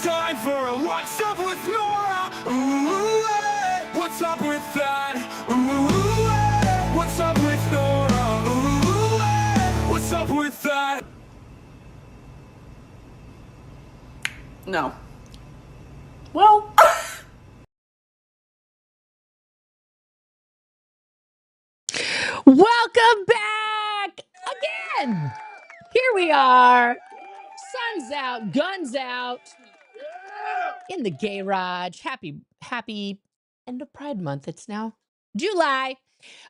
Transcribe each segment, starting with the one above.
time for a What's Up with Nora. Ooh, hey. What's up with that? Ooh, hey. What's up with Nora? Ooh, hey. What's up with that? No. Well. Welcome back again. Here we are. Sun's out, guns out in the garage. Happy end of Pride Month. It's now July.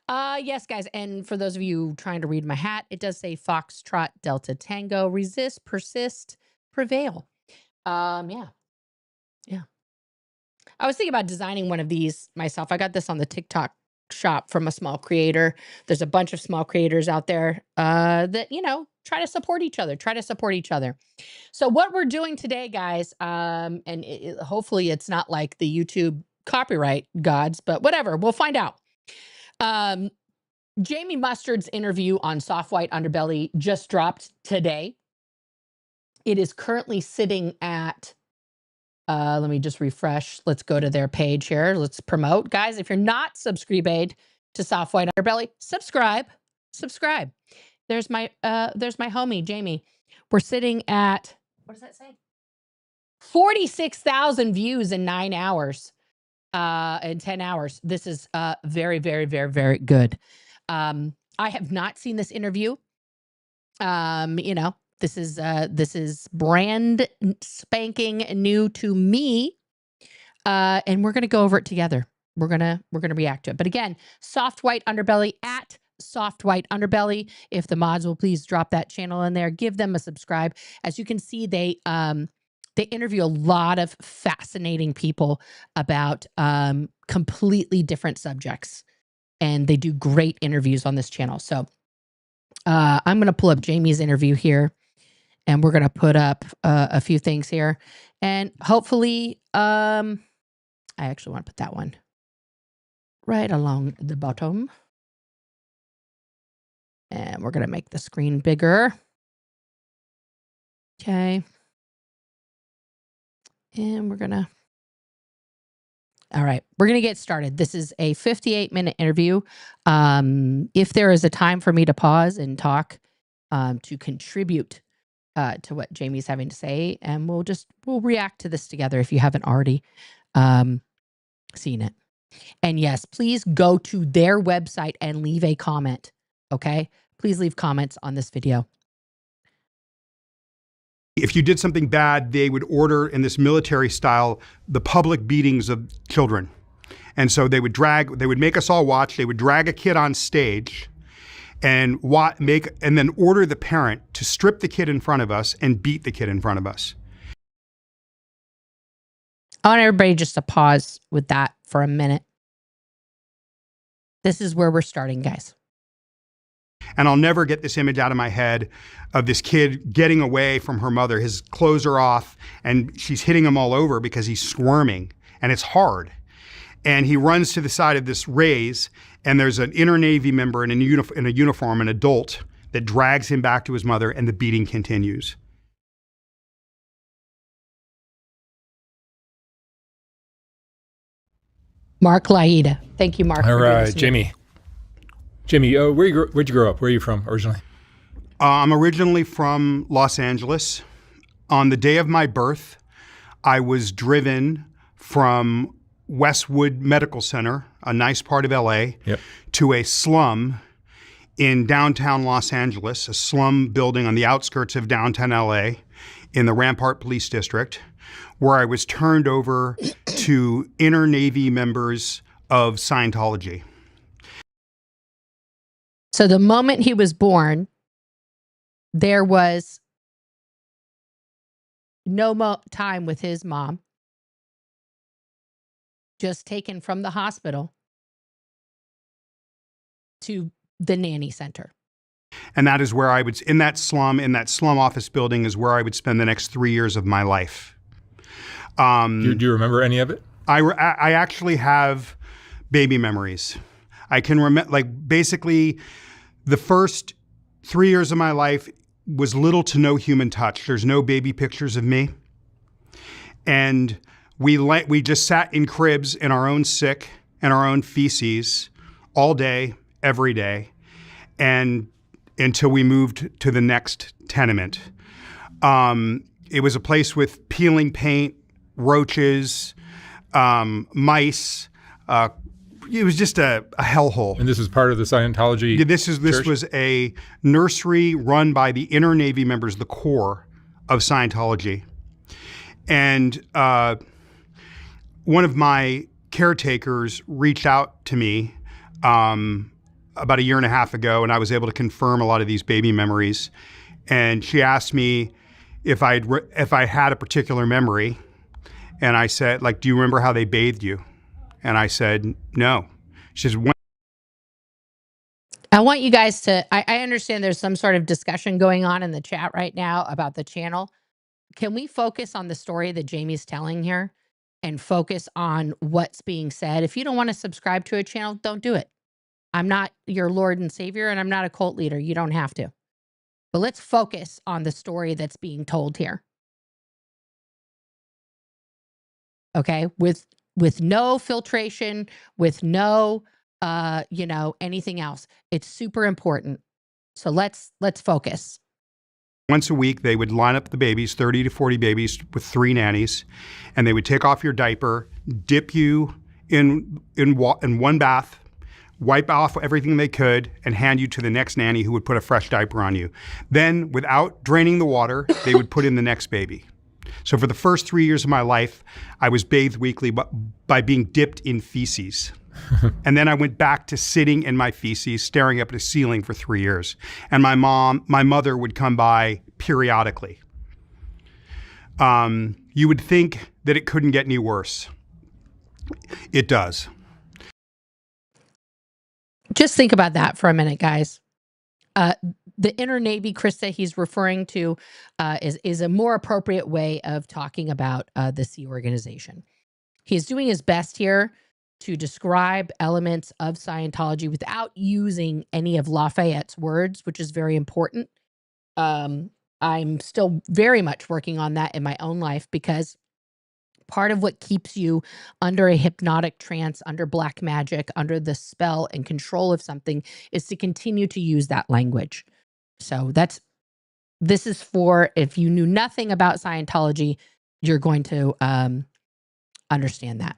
Yes, guys. And for those of you trying to read my hat, it does say Foxtrot Delta Tango, resist, persist, prevail. Yeah. I was thinking about designing one of these myself. I got this on the TikTok shop from a small creator. There's a bunch of small creators out there that, try to support each other. So what we're doing today, guys, and hopefully it's not like the YouTube copyright gods, but whatever, we'll find out. Jamie Mustard's interview on Soft White Underbelly just dropped today. It is currently sitting at let me just refresh. Let's go to their page here. Let's promote. Guys, if you're not subscribed to Soft White Underbelly, subscribe. There's my homie, Jamie. We're sitting at, what does that say? 46,000 views in 9 hours, in 10 hours. This is very, very, very, very good. I have not seen this interview. This is brand spanking new to me. And we're going to go over it together. We're going to react to it. But again, Soft White Underbelly at Soft White Underbelly. If the mods will please drop that channel in there, give them a subscribe. As you can see, they interview a lot of fascinating people about completely different subjects. And they do great interviews on this channel. So I'm going to pull up Jamie's interview here. And we're going to put up a few things here. And hopefully, I actually want to put that one right along the bottom. And we're going to make the screen bigger. Okay. And we're going to... All right, we're going to get started. This is a 58-minute interview. If there is a time for me to pause and talk to contribute to what Jamie's having to say, and we'll react to this together if you haven't already seen it. And yes, please go to their website and leave a comment, okay? Please leave comments on this video. If you did something bad, they would order, in this military style, the public beatings of children. And so they would make us all watch, they would drag a kid on stage, and then order the parent to strip the kid in front of us and beat the kid in front of us. I want everybody just to pause with that for a minute. This is where we're starting, guys. And I'll never get this image out of my head of this kid getting away from her mother. His clothes are off and she's hitting him all over because he's squirming and it's hard. And he runs to the side of this raise, and there's an inner Navy member in a uniform, an adult, that drags him back to his mother, and the beating continues. Mark Laida. Thank you, Mark. All right, Jamie. Jamie, where'd you grow up? Where are you from originally? I'm originally from Los Angeles. On the day of my birth, I was driven from Westwood Medical Center, a nice part of LA, yep, to a slum in downtown Los Angeles, a slum building on the outskirts of downtown LA in the Rampart Police District, where I was turned over to inner Navy members of Scientology. So the moment he was born, there was no time with his mom, just taken from the hospital to the nanny center. And that is where I would, in that slum office building is where I would spend the next 3 years of my life. Do you remember any of it? I actually have baby memories. I can remember, like, basically the first 3 years of my life was little to no human touch. There's no baby pictures of me. And we just sat in cribs in our own sick and our own feces all day, every day, and until we moved to the next tenement. It was a place with peeling paint, roaches, mice. It was just a hellhole. And this is part of the Scientology This church? was a nursery run by the inner Navy members, the core of Scientology. And one of my caretakers reached out to me about a year and a half ago, and I was able to confirm a lot of these baby memories. And she asked me if I had a particular memory, and I said, like, do you remember how they bathed you? And I said, no. She says, I want you guys to, I understand there's some sort of discussion going on in the chat right now about the channel. Can we focus on the story that Jamie's telling here and focus on what's being said? If you don't want to subscribe to a channel, don't do it. I'm not your Lord and Savior, and I'm not a cult leader. You don't have to. But let's focus on the story that's being told here. Okay? With no filtration, with no anything else. It's super important. So let's focus. once a week, they would line up the babies, 30 to 40 babies with 3 nannies, and they would take off your diaper, dip you in one bath, wipe off everything they could, and hand you to the next nanny who would put a fresh diaper on you. Then, without draining the water, they would put in the next baby. So for the first 3 years of my life, I was bathed weekly by being dipped in feces. And then I went back to sitting in my feces, staring up at a ceiling for 3 years. And my mother would come by periodically. You would think that it couldn't get any worse. It does. Just think about that for a minute, guys. The inner Navy, Krista, he's referring to is a more appropriate way of talking about the Sea Organization. He's doing his best here to describe elements of Scientology without using any of Lafayette's words, which is very important. I'm still very much working on that in my own life, because part of what keeps you under a hypnotic trance, under black magic, under the spell and control of something is to continue to use that language. So this is for, if you knew nothing about Scientology, you're going to understand that.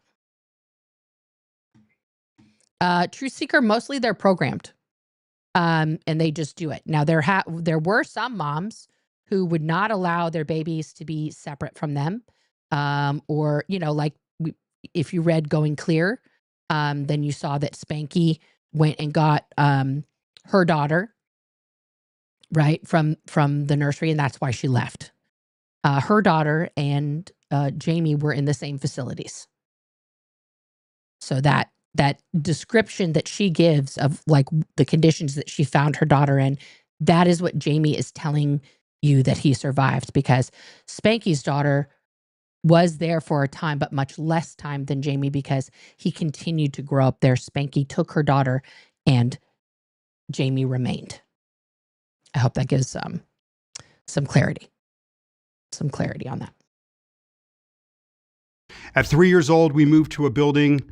True Seeker, mostly they're programmed, and they just do it. Now there were some moms who would not allow their babies to be separate from them, or like if you read Going Clear, then you saw that Spanky went and got her daughter right from the nursery, and that's why she left. Her daughter and Jamie were in the same facilities, so that description that she gives of like the conditions that she found her daughter in, that is what Jamie is telling you that he survived, because Spanky's daughter was there for a time, but much less time than Jamie, because he continued to grow up there. Spanky took her daughter and Jamie remained. I hope that gives some clarity on that. At 3 years old, we moved to a building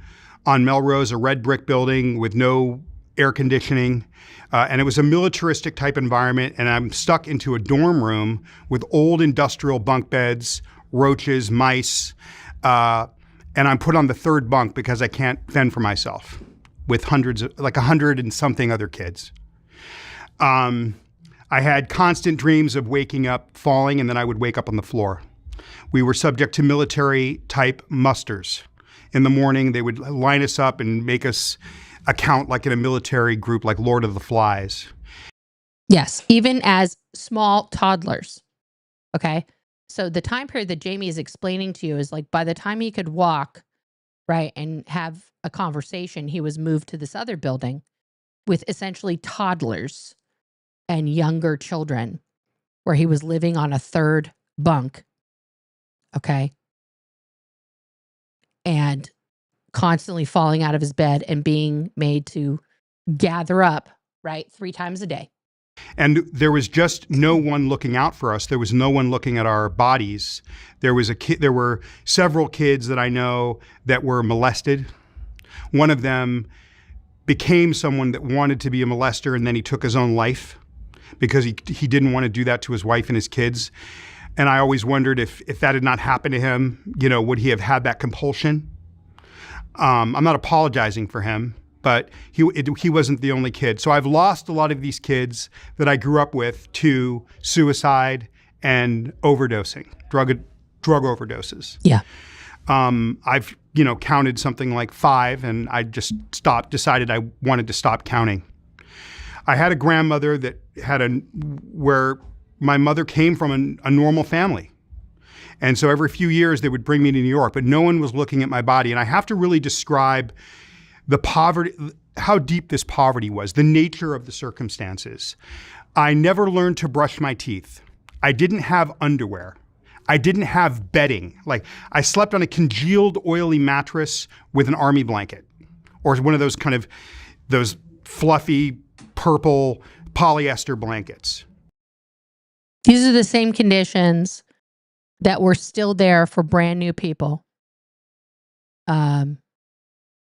on Melrose, a red brick building with no air conditioning. And it was a militaristic type environment. And I'm stuck into a dorm room with old industrial bunk beds, roaches, mice. And I'm put on the 3rd bunk because I can't fend for myself with like 100 and something other kids. I had constant dreams of waking up, falling, and then I would wake up on the floor. We were subject to military type musters. In the morning, they would line us up and make us account like in a military group, like Lord of the Flies. Yes, even as small toddlers. Okay. So the time period that Jamie is explaining to you is like by the time he could walk, right, and have a conversation, he was moved to this other building with essentially toddlers and younger children, where he was living on a 3rd bunk. Okay. And constantly falling out of his bed and being made to gather up, right, 3 times a day. And there was just no one looking out for us. There was no one looking at our bodies. There were several kids that I know that were molested. One of them became someone that wanted to be a molester, and then he took his own life because he didn't want to do that to his wife and his kids. And I always wondered if that had not happened to him, would he have had that compulsion? I'm not apologizing for him, but he wasn't the only kid. So I've lost a lot of these kids that I grew up with to suicide and overdosing, drug overdoses. Yeah. I've counted something like 5, and I just decided I wanted to stop counting. I had a grandmother that where my mother came from a normal family. And so every few years they would bring me to New York, but no one was looking at my body. And I have to really describe the poverty, how deep this poverty was, the nature of the circumstances. I never learned to brush my teeth. I didn't have underwear. I didn't have bedding. Like, I slept on a congealed, oily mattress with an army blanket, or one of those fluffy, purple polyester blankets. These are the same conditions that were still there for brand new people. No,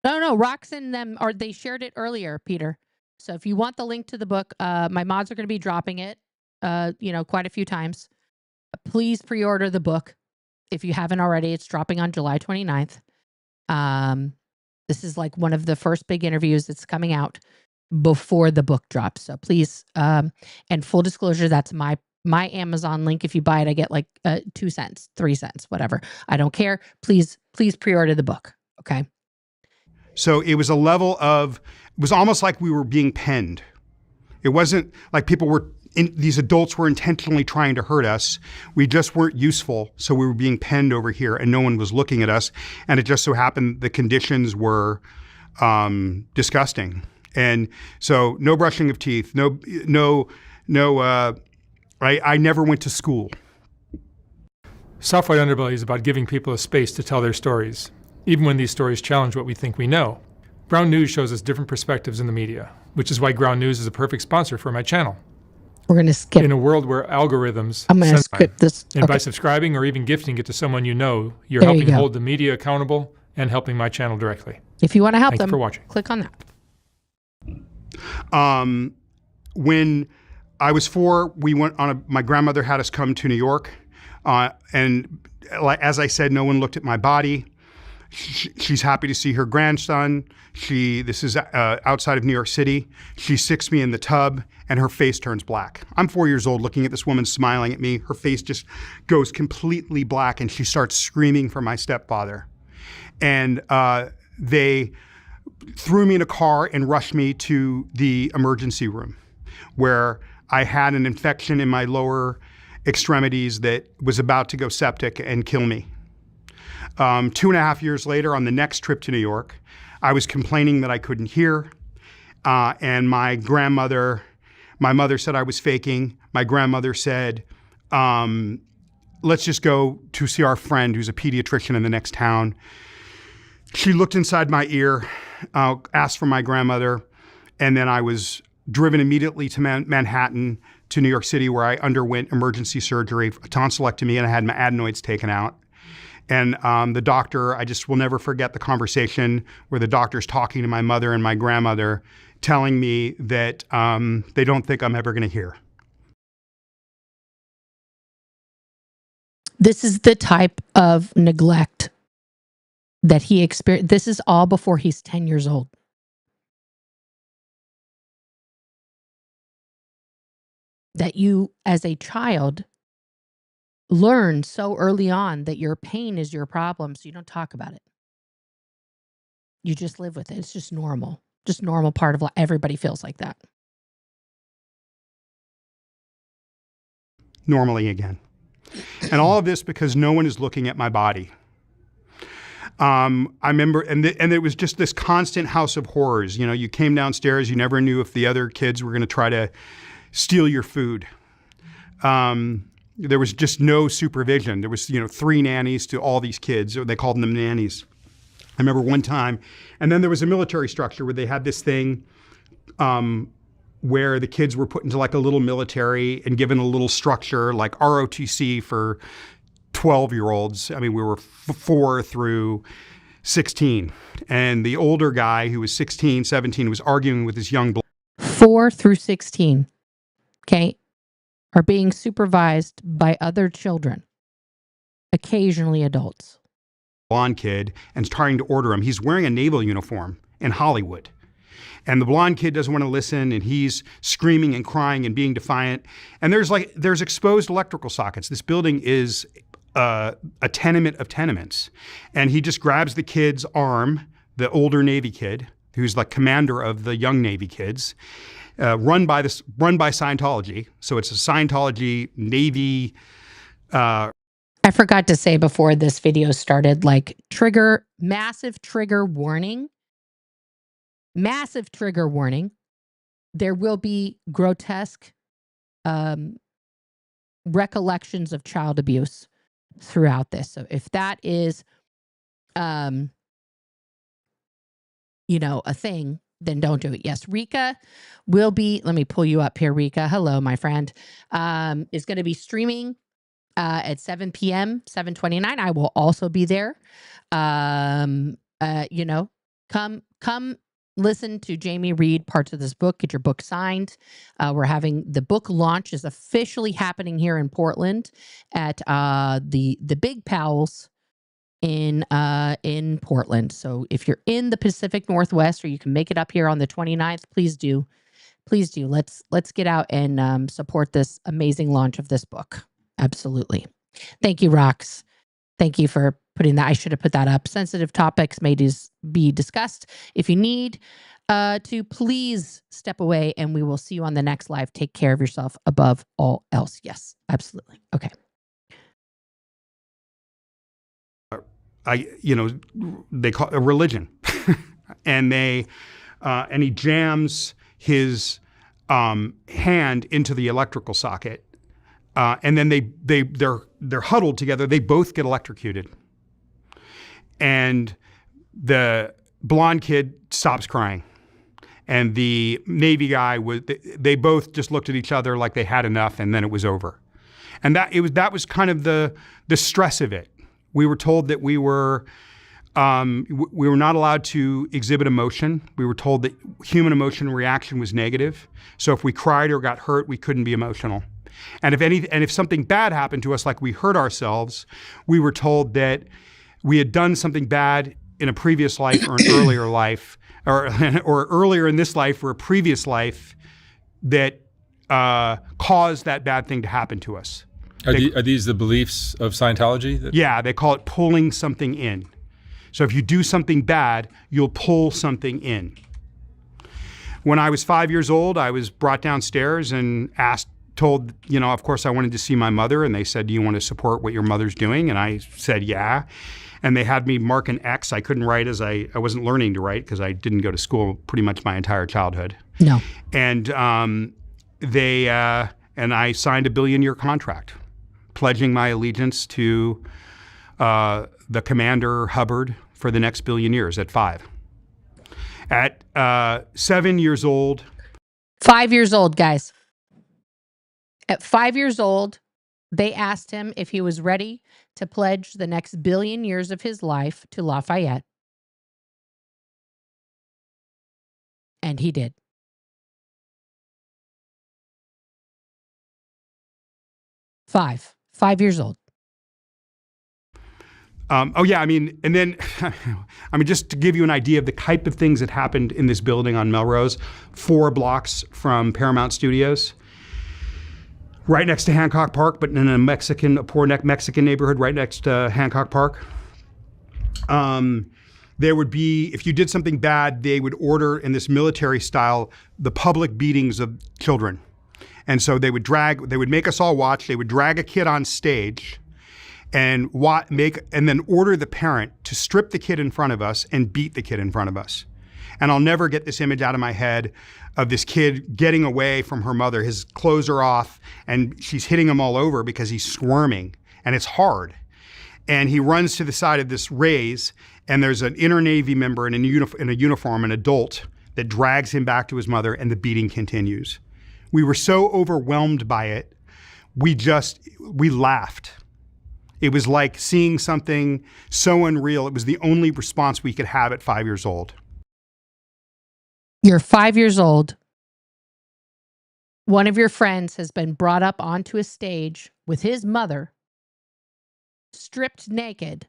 Rox and them, or they shared it earlier, Peter. So if you want the link to the book, my mods are going to be dropping it, quite a few times. Please pre-order the book if you haven't already. It's dropping on July 29th. This is like one of the first big interviews that's coming out before the book drops. So please, and full disclosure, that's my Amazon link. If you buy it, I get like 2 cents, 3 cents, whatever. I don't care. Please pre-order the book. Okay. So it was it was almost like we were being penned. It wasn't like these adults were intentionally trying to hurt us. We just weren't useful. So we were being penned over here and no one was looking at us. And it just so happened the conditions were disgusting. And so no brushing of teeth, I never went to school. Soft White Underbelly is about giving people a space to tell their stories, even when these stories challenge what we think we know. Ground News shows us different perspectives in the media, which is why Ground News is a perfect sponsor for my channel. We're going to skip. In a world where algorithms I'm going to skip this. And by subscribing or even gifting it to someone you know, you're helping hold the media accountable and helping my channel directly. If you want to help them, thank you for watching. Click on that. When I was 4, we went my grandmother had us come to New York. And as I said, no one looked at my body. She's happy to see her grandson. This is outside of New York City. She sicks me in the tub and her face turns black. I'm 4 years old looking at this woman smiling at me. Her face just goes completely black and she starts screaming for my stepfather. And they threw me in a car and rushed me to the emergency room where I had an infection in my lower extremities that was about to go septic and kill me. 2.5 years later, on the next trip to New York, I was complaining that I couldn't hear. And my mother said I was faking. My grandmother said, let's just go to see our friend who's a pediatrician in the next town. She looked inside my ear, asked for my grandmother, and then I was driven immediately to Manhattan, to New York City, where I underwent emergency surgery, a tonsillectomy, and I had my adenoids taken out. And the doctor, I just will never forget the conversation where the doctor's talking to my mother and my grandmother, telling me that they don't think I'm ever going to hear. This is the type of neglect that he experienced. This is all before he's 10 years old. That you, as a child, learn so early on that your pain is your problem, so you don't talk about it. You just live with it. It's just normal. Just normal part of life. Everybody feels like that. Normally again. And all of this because no one is looking at my body. I remember, and it was just this constant house of horrors. You know, you came downstairs, you never knew if the other kids were going to try to steal your food. There was just no supervision. There was, 3 nannies to all these kids. They called them nannies. I remember one time, and then there was a military structure where they had this thing where the kids were put into like a little military and given a little structure like ROTC for 12-year-olds. I mean, we were 4 through 16. And the older guy who was 16, 17 was arguing with this young 4 through 16, okay, are being supervised by other children, occasionally adults. blonde kid and trying to order him. He's wearing a naval uniform in Hollywood. And the blonde kid doesn't want to listen, and he's screaming and crying and being defiant. And there's exposed electrical sockets. This building is a tenement of tenements. And he just grabs the kid's arm, the older Navy kid, who's like commander of the young Navy kids, run by Scientology. So it's a Scientology Navy. I forgot to say before this video started, like massive trigger warning. Massive trigger warning. There will be grotesque recollections of child abuse throughout this. So if that is, a thing, then don't do it. Yes, Rika will be, let me pull you up here, Rika. Hello, my friend. Is going to be streaming at 7 p.m., 7:29. I will also be there. Come listen to Jamie read parts of this book. Get your book signed. We're having the book launch is officially happening here in Portland at the Big Pals in Portland. So if you're in the Pacific Northwest or you can make it up here on the 29th, please do. Please do. Let's get out and support this amazing launch of this book. Absolutely. Thank you, Rox. Thank you for putting that. I should have put that up. Sensitive topics may be discussed. If you need to, please step away and we will see you on the next live. Take care of yourself above all else. Yes, absolutely. Okay. They call it a religion. And he jams his hand into the electrical socket. And then they're huddled together. They both get electrocuted. And the blonde kid stops crying. And the Navy guy they both just looked at each other like they had enough, and then it was over. And that was kind of the stress of it. We were told that we were not allowed to exhibit emotion. We were told that human emotion reaction was negative. So if we cried or got hurt, we couldn't be emotional. And if something bad happened to us, like we hurt ourselves, we were told that we had done something bad in a previous life or an earlier life, or earlier in this life or a previous life that caused that bad thing to happen to us. Are these the beliefs of Scientology? Yeah, they call it pulling something in. So if you do something bad, you'll pull something in. When I was 5 years old, I was brought downstairs and told, of course I wanted to see my mother, and they said, do you want to support what your mother's doing? And I said, yeah. And they had me mark an X. I couldn't write as I wasn't learning to write because I didn't go to school pretty much my entire childhood. No. And and I signed a billion-year contract, pledging my allegiance to the Commander Hubbard for the next billion years at 5. At 7 years old. 5 years old, guys. At 5 years old, they asked him if he was ready to pledge the next billion years of his life to Lafayette. And he did. Five years old. And then, just to give you an idea of the type of things that happened in this building on Melrose, 4 blocks from Paramount Studios, right next to Hancock Park, but in a poor Mexican neighborhood right next to Hancock Park. There would be, if you did something bad, they would order in this military style, the public beatings of children. And so they would make us all watch, they would drag a kid on stage and then order the parent to strip the kid in front of us and beat the kid in front of us. And I'll never get this image out of my head of this kid getting away from her mother. His clothes are off and she's hitting him all over because he's squirming and it's hard. And he runs to the side of this raise and there's an inner Navy member in a uniform, an adult, that drags him back to his mother, and the beating continues. We were so overwhelmed by it, we laughed. It was like seeing something so unreal. It was the only response we could have at 5 years old. You're 5 years old. One of your friends has been brought up onto a stage with his mother, stripped naked,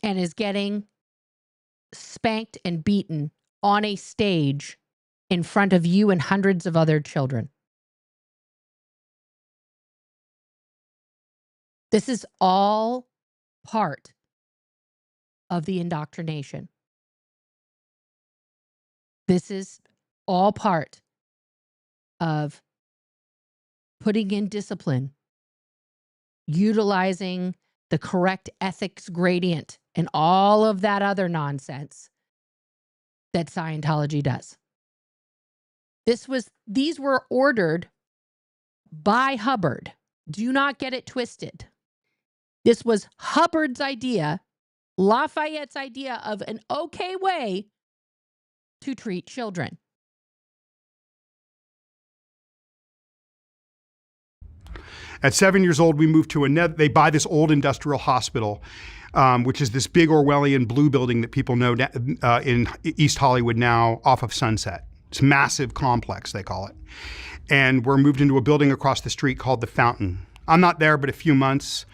and is getting spanked and beaten on a stage in front of you and hundreds of other children. This is all part of the indoctrination. This is all part of putting in discipline, utilizing the correct ethics gradient, and all of that other nonsense that Scientology does. These were ordered by Hubbard. Do not get it twisted. This was Hubbard's idea, Lafayette's idea of an okay way to treat children. At 7 years old, we moved to they buy this old industrial hospital, which is this big Orwellian blue building that people know in East Hollywood now off of Sunset. It's a massive complex, they call it. And we're moved into a building across the street called The Fountain. I'm not there but a few months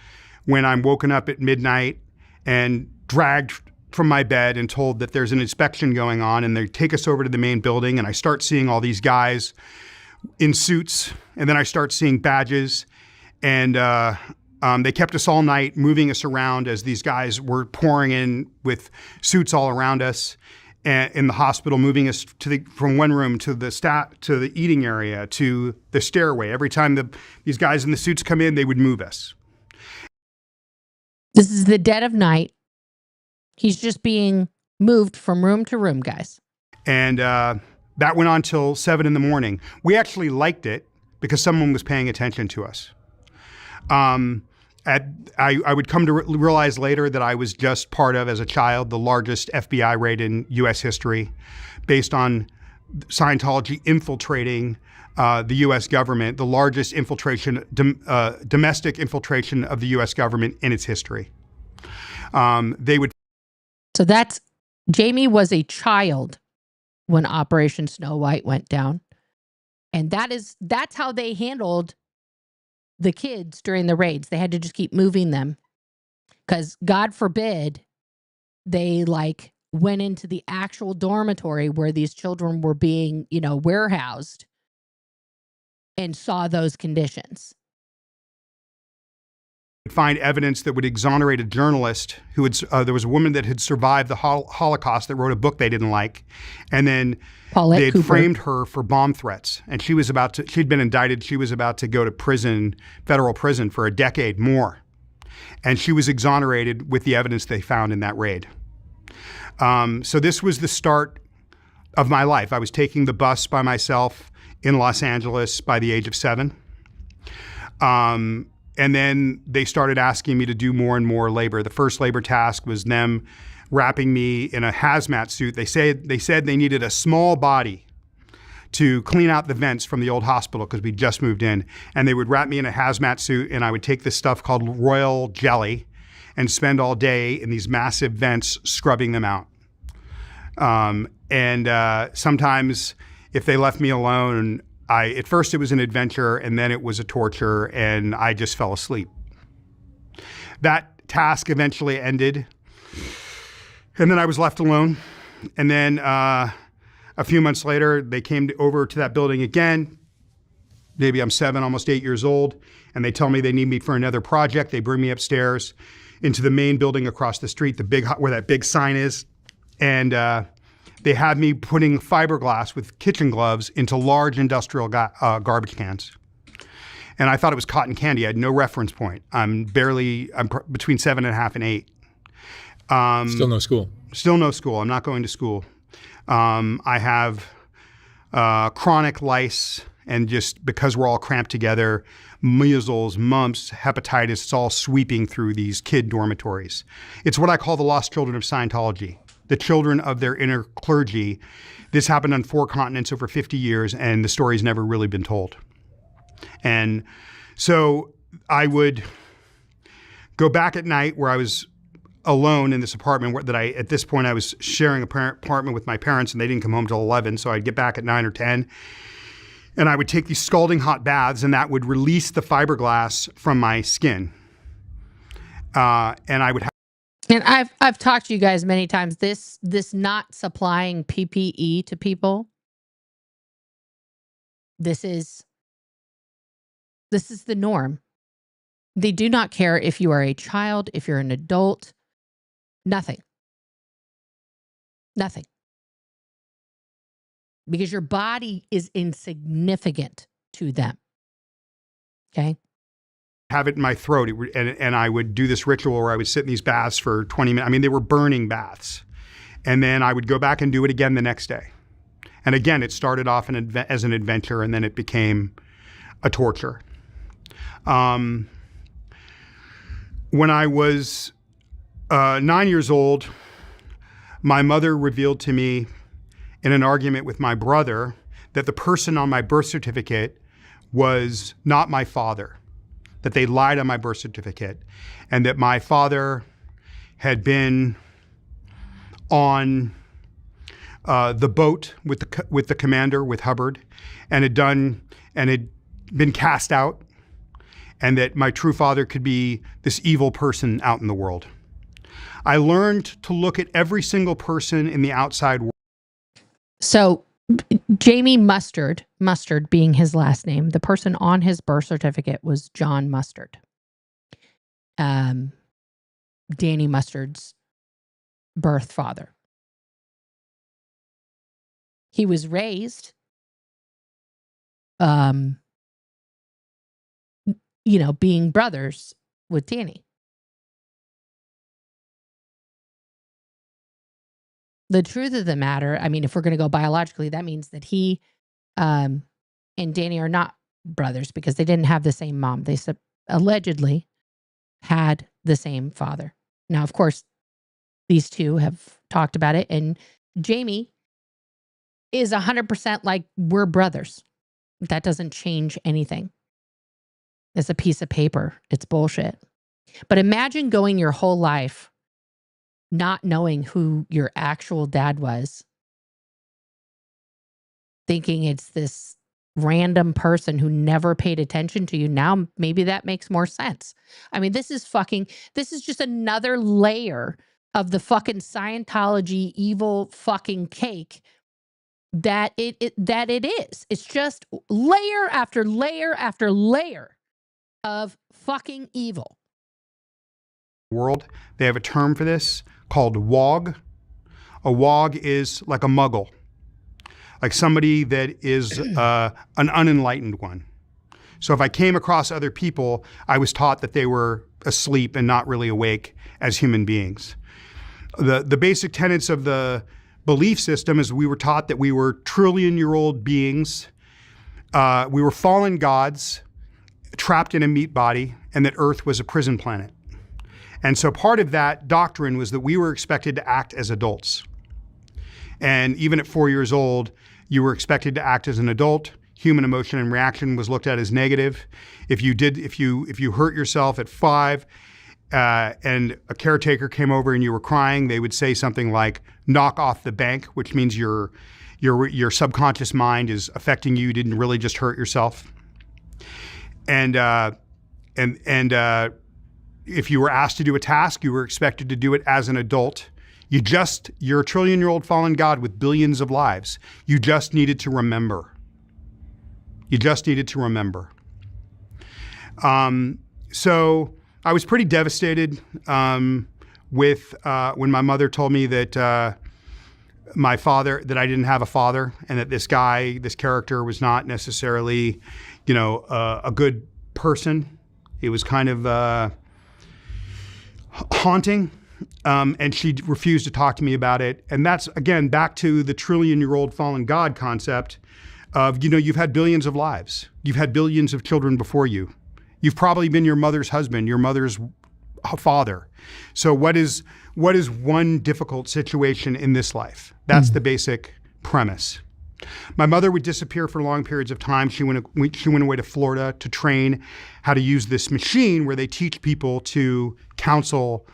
when I'm woken up at midnight and dragged from my bed and told that there's an inspection going on, and they take us over to the main building, and I start seeing all these guys in suits, and then I start seeing badges. And they kept us all night, moving us around as these guys were pouring in with suits all around us in the hospital, moving us from one room to the eating area to the stairway. Every time these guys in the suits come in, they would move us. This is the dead of night. He's just being moved from room to room, guys. And that went on till 7 in the morning. We actually liked it because someone was paying attention to us. I would come to realize later that I was just part of, as a child, the largest FBI raid in U.S. history, based on Scientology infiltrating the U.S. government, the largest domestic infiltration of the U.S. government in its history. So Jamie was a child when Operation Snow White went down, and that's how they handled the kids during the raids. They had to just keep moving them because, God forbid, they went into the actual dormitory where these children were being, warehoused and saw those conditions. Find evidence that would exonerate a journalist who had, there was a woman that had survived the Holocaust that wrote a book they didn't like, and then they had framed her for bomb threats, and she'd been indicted. She was about to go to prison, federal prison, for a decade more, and she was exonerated with the evidence they found in that raid. So this was the start of my life. I was taking the bus by myself in Los Angeles by the age of 7. And then they started asking me to do more and more labor. The first labor task was them wrapping me in a hazmat suit. They said they needed a small body to clean out the vents from the old hospital because we just moved in. And they would wrap me in a hazmat suit, and I would take this stuff called royal jelly and spend all day in these massive vents scrubbing them out. Sometimes if they left me alone, at first it was an adventure, and then it was a torture, and I just fell asleep. That task eventually ended, and then I was left alone. And then a few months later, they came over to that building again. Maybe I'm 7, almost 8 years old, and they tell me they need me for another project. They bring me upstairs into the main building across the street, where that big sign is, and they had me putting fiberglass with kitchen gloves into large industrial garbage cans. And I thought it was cotton candy. I had no reference point. I'm between 7.5 and 8. Still no school. Still no school. I'm not going to school. I have chronic lice, and just because we're all cramped together, measles, mumps, hepatitis, it's all sweeping through these kid dormitories. It's what I call the lost children of Scientology. the children of their inner clergy. This happened on 4 continents over 50 years, and the story's never really been told. And so I would go back at night where I was alone in this apartment at this point I was sharing an apartment with my parents, and they didn't come home till 11. So I'd get back at 9 or 10, and I would take these scalding hot baths, and that would release the fiberglass from my skin. And I would have. And I've talked to you guys many times. This not supplying PPE to people. This is the norm. They do not care if you are a child, if you're an adult, nothing. Nothing. Because your body is insignificant to them. Okay? Have it in my throat, and I would do this ritual where I would sit in these baths for 20 minutes. I mean, they were burning baths. And then I would go back and do it again the next day. And again, it started off as an adventure, and then it became a torture. When I was 9 years old, my mother revealed to me in an argument with my brother that the person on my birth certificate was not my father, that they lied on my birth certificate, and that my father had been on the boat with the commander, with Hubbard, and had been cast out, and that my true father could be this evil person out in the world. I learned to look at every single person in the outside world. So Jamie Mustard being his last name, the person on his birth certificate was John Mustard. Danny Mustard's birth father. He was raised, being brothers with Danny. The truth of the matter, I mean, if we're going to go biologically, that means that he and Danny are not brothers because they didn't have the same mom. They allegedly had the same father. Now, of course, these two have talked about it, and Jamie is 100% like, we're brothers. That doesn't change anything. It's a piece of paper. It's bullshit. But imagine going your whole life not knowing who your actual dad was, thinking it's this random person who never paid attention to you. Now, maybe that makes more sense. I mean, this is just another layer of the fucking Scientology evil fucking cake that it is. It's just layer after layer after layer of fucking evil. World, they have a term for this called WOG. A WOG is like a muggle, like somebody that is an unenlightened one. So if I came across other people, I was taught that they were asleep and not really awake as human beings. The basic tenets of the belief system is we were taught that we were trillion-year-old beings. We were fallen gods trapped in a meat body, and that Earth was a prison planet. And so part of that doctrine was that we were expected to act as adults. And even at 4 years old, you were expected to act as an adult. Human emotion and reaction was looked at as negative. If you hurt yourself at 5 and a caretaker came over and you were crying, they would say something like, knock off the bank, which means your subconscious mind is affecting you. You didn't really just hurt yourself. And if you were asked to do a task, you were expected to do it as an adult. You're a trillion-year-old fallen god with billions of lives. You just needed to remember. So I was pretty devastated with when my mother told me that that I didn't have a father, and that this character was not necessarily, a good person. It was kind of haunting, and she refused to talk to me about it. And that's, again, back to the trillion-year-old fallen god concept of, you've had billions of lives. You've had billions of children before you. You've probably been your mother's husband, your mother's father. So what is one difficult situation in this life? That's the basic premise. My mother would disappear for long periods of time. She went away to Florida to train how to use this machine where they teach people to counsel.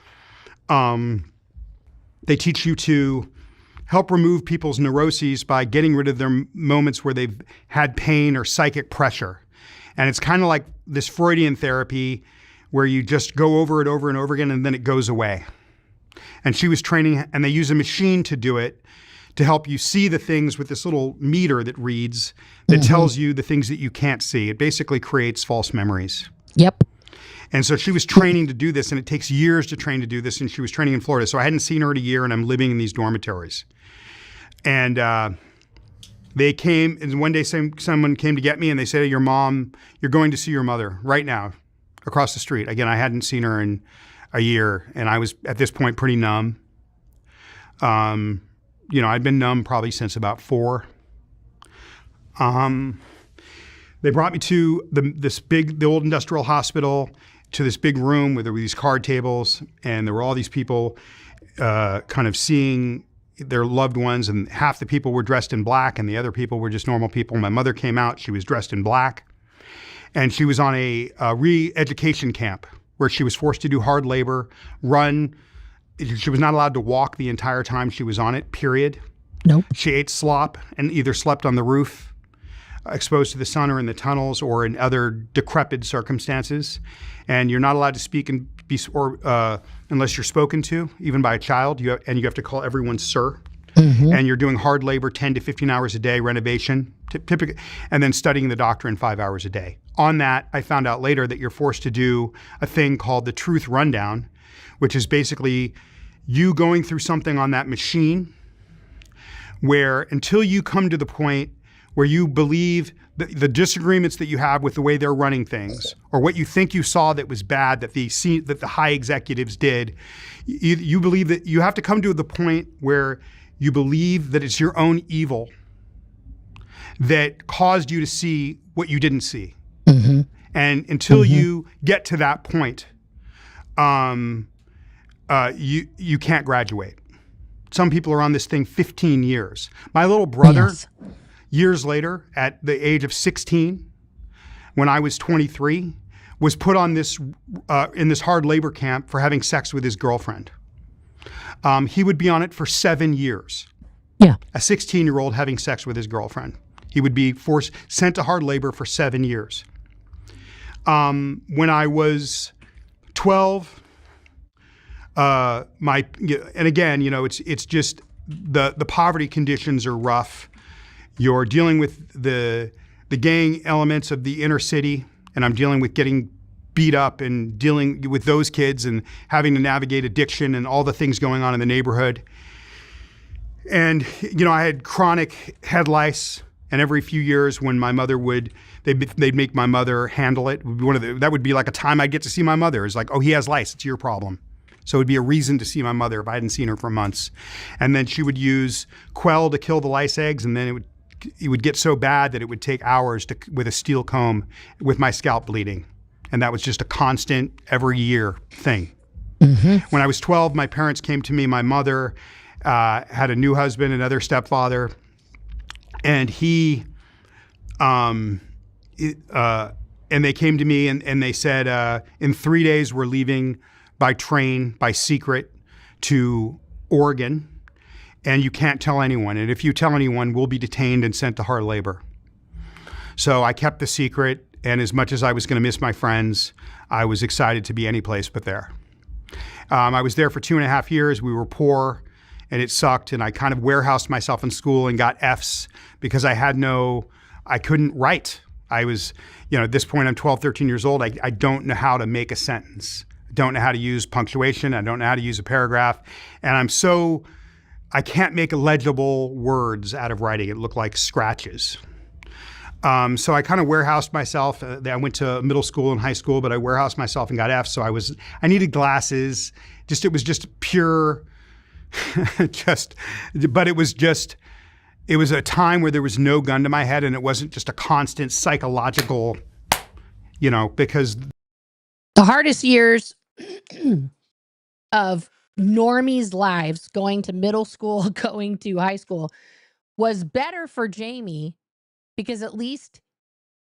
They teach you to help remove people's neuroses by getting rid of their moments where they've had pain or psychic pressure. And it's kind of like this Freudian therapy where you just go over it over and over again and then it goes away. And she was training, and they use a machine to do it, to help you see the things with this little meter that reads, that tells you the things that you can't see. It basically creates false memories. Yep. And so she was training to do this, and it takes years to train to do this, and she was training in Florida. So I hadn't seen her in a year, and I'm living in these dormitories. And they came, and one day someone came to get me, and they said, "Your mom, you're going to see your mother right now across the street." Again, I hadn't seen her in a year, and I was, at this point, pretty numb. I'd been numb probably since about 4. They brought me to the old industrial hospital, to this big room where there were these card tables, and there were all these people kind of seeing their loved ones, and half the people were dressed in black and the other people were just normal people. My mother came out, she was dressed in black, and she was on a re-education camp where she was forced to do hard labor, run. She was not allowed to walk the entire time she was on it, period. Nope. She ate slop and either slept on the roof, exposed to the sun, or in the tunnels, or in other decrepit circumstances. And you're not allowed to speak unless you're spoken to, even by a child. You have to call everyone sir. And you're doing hard labor, 10 to 15 hours a day, renovation, typically, and then studying the doctrine 5 hours a day. On that, I found out later that you're forced to do a thing called the truth rundown, which is basically you going through something on that machine where, until you come to the point where you believe the disagreements that you have with the way they're running things, or what you think you saw that was bad that the high executives did, you believe that you have to come to the point where you believe that it's your own evil that caused you to see what you didn't see. And until you get to that point, you can't graduate. Some people are on this thing 15 years. My little brother, years later, at the age of 16, when I was 23, was put on this in this hard labor camp for having sex with his girlfriend. He would be on it for 7 years. Yeah. A 16-year-old having sex with his girlfriend. He would be sent to hard labor for 7 years. When I was 12, and again, it's just the poverty conditions are rough. You're dealing with the gang elements of the inner city, and I'm dealing with getting beat up and dealing with those kids and having to navigate addiction and all the things going on in the neighborhood. And, I had chronic head lice, and every few years when my mother they'd make my mother handle it. That would be like a time I'd get to see my mother. It's like, oh, he has lice, it's your problem. So it would be a reason to see my mother if I hadn't seen her for months. And then she would use Quell to kill the lice eggs, and then it would get so bad that it would take hours with a steel comb with my scalp bleeding. And that was just a constant, every year thing. When I was 12, my parents came to me. My mother had a new husband, another stepfather, and and they came to me and they said, in 3 days we're leaving by train, by secret, to Oregon, and you can't tell anyone. And if you tell anyone, we'll be detained and sent to hard labor. So I kept the secret, and as much as I was going to miss my friends, I was excited to be any place but there. I was there for 2.5 years. We were poor, and it sucked, and I kind of warehoused myself in school and got Fs because I couldn't write. I was, at this point, I'm 12, 13 years old. I don't know how to make a sentence. Don't know how to use punctuation. I don't know how to use a paragraph. And I can't make legible words out of writing. It looked like scratches. So I kind of warehoused myself. I went to middle school and high school, but I warehoused myself and got F's. So I needed glasses. It was just pure, but it was a time where there was no gun to my head, and it wasn't just a constant psychological, because the hardest years of normies' lives, going to middle school, going to high school, was better for Jamie because at least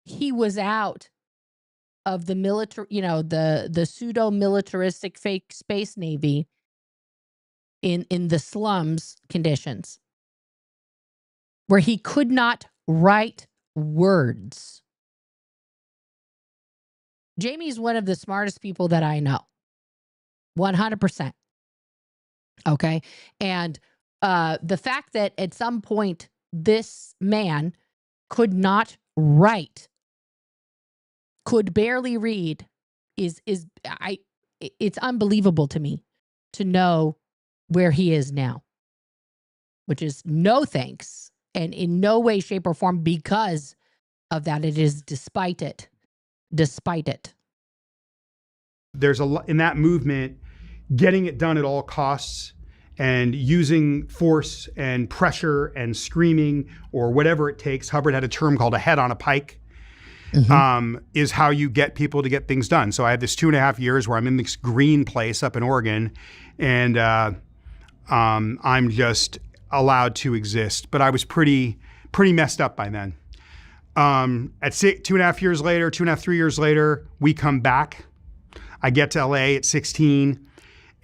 he was out of the military, the pseudo militaristic fake space navy in the slums conditions where he could not write words. Jamie's one of the smartest people that I know. 100%. Okay. And the fact that at some point this man could not write, could barely read, it's unbelievable to me to know where he is now, which is no thanks and in no way, shape, or form because of that. It is despite it. There's a lot in that movement, getting it done at all costs and using force and pressure and screaming or whatever it takes. Hubbard had a term called a head on a pike. Is how you get people to get things done. So I had this 2.5 years where I'm in this green place up in Oregon, and I'm just allowed to exist. But I was pretty messed up by then. At 2.5 years later, 3 years later, we come back. I get to LA at 16,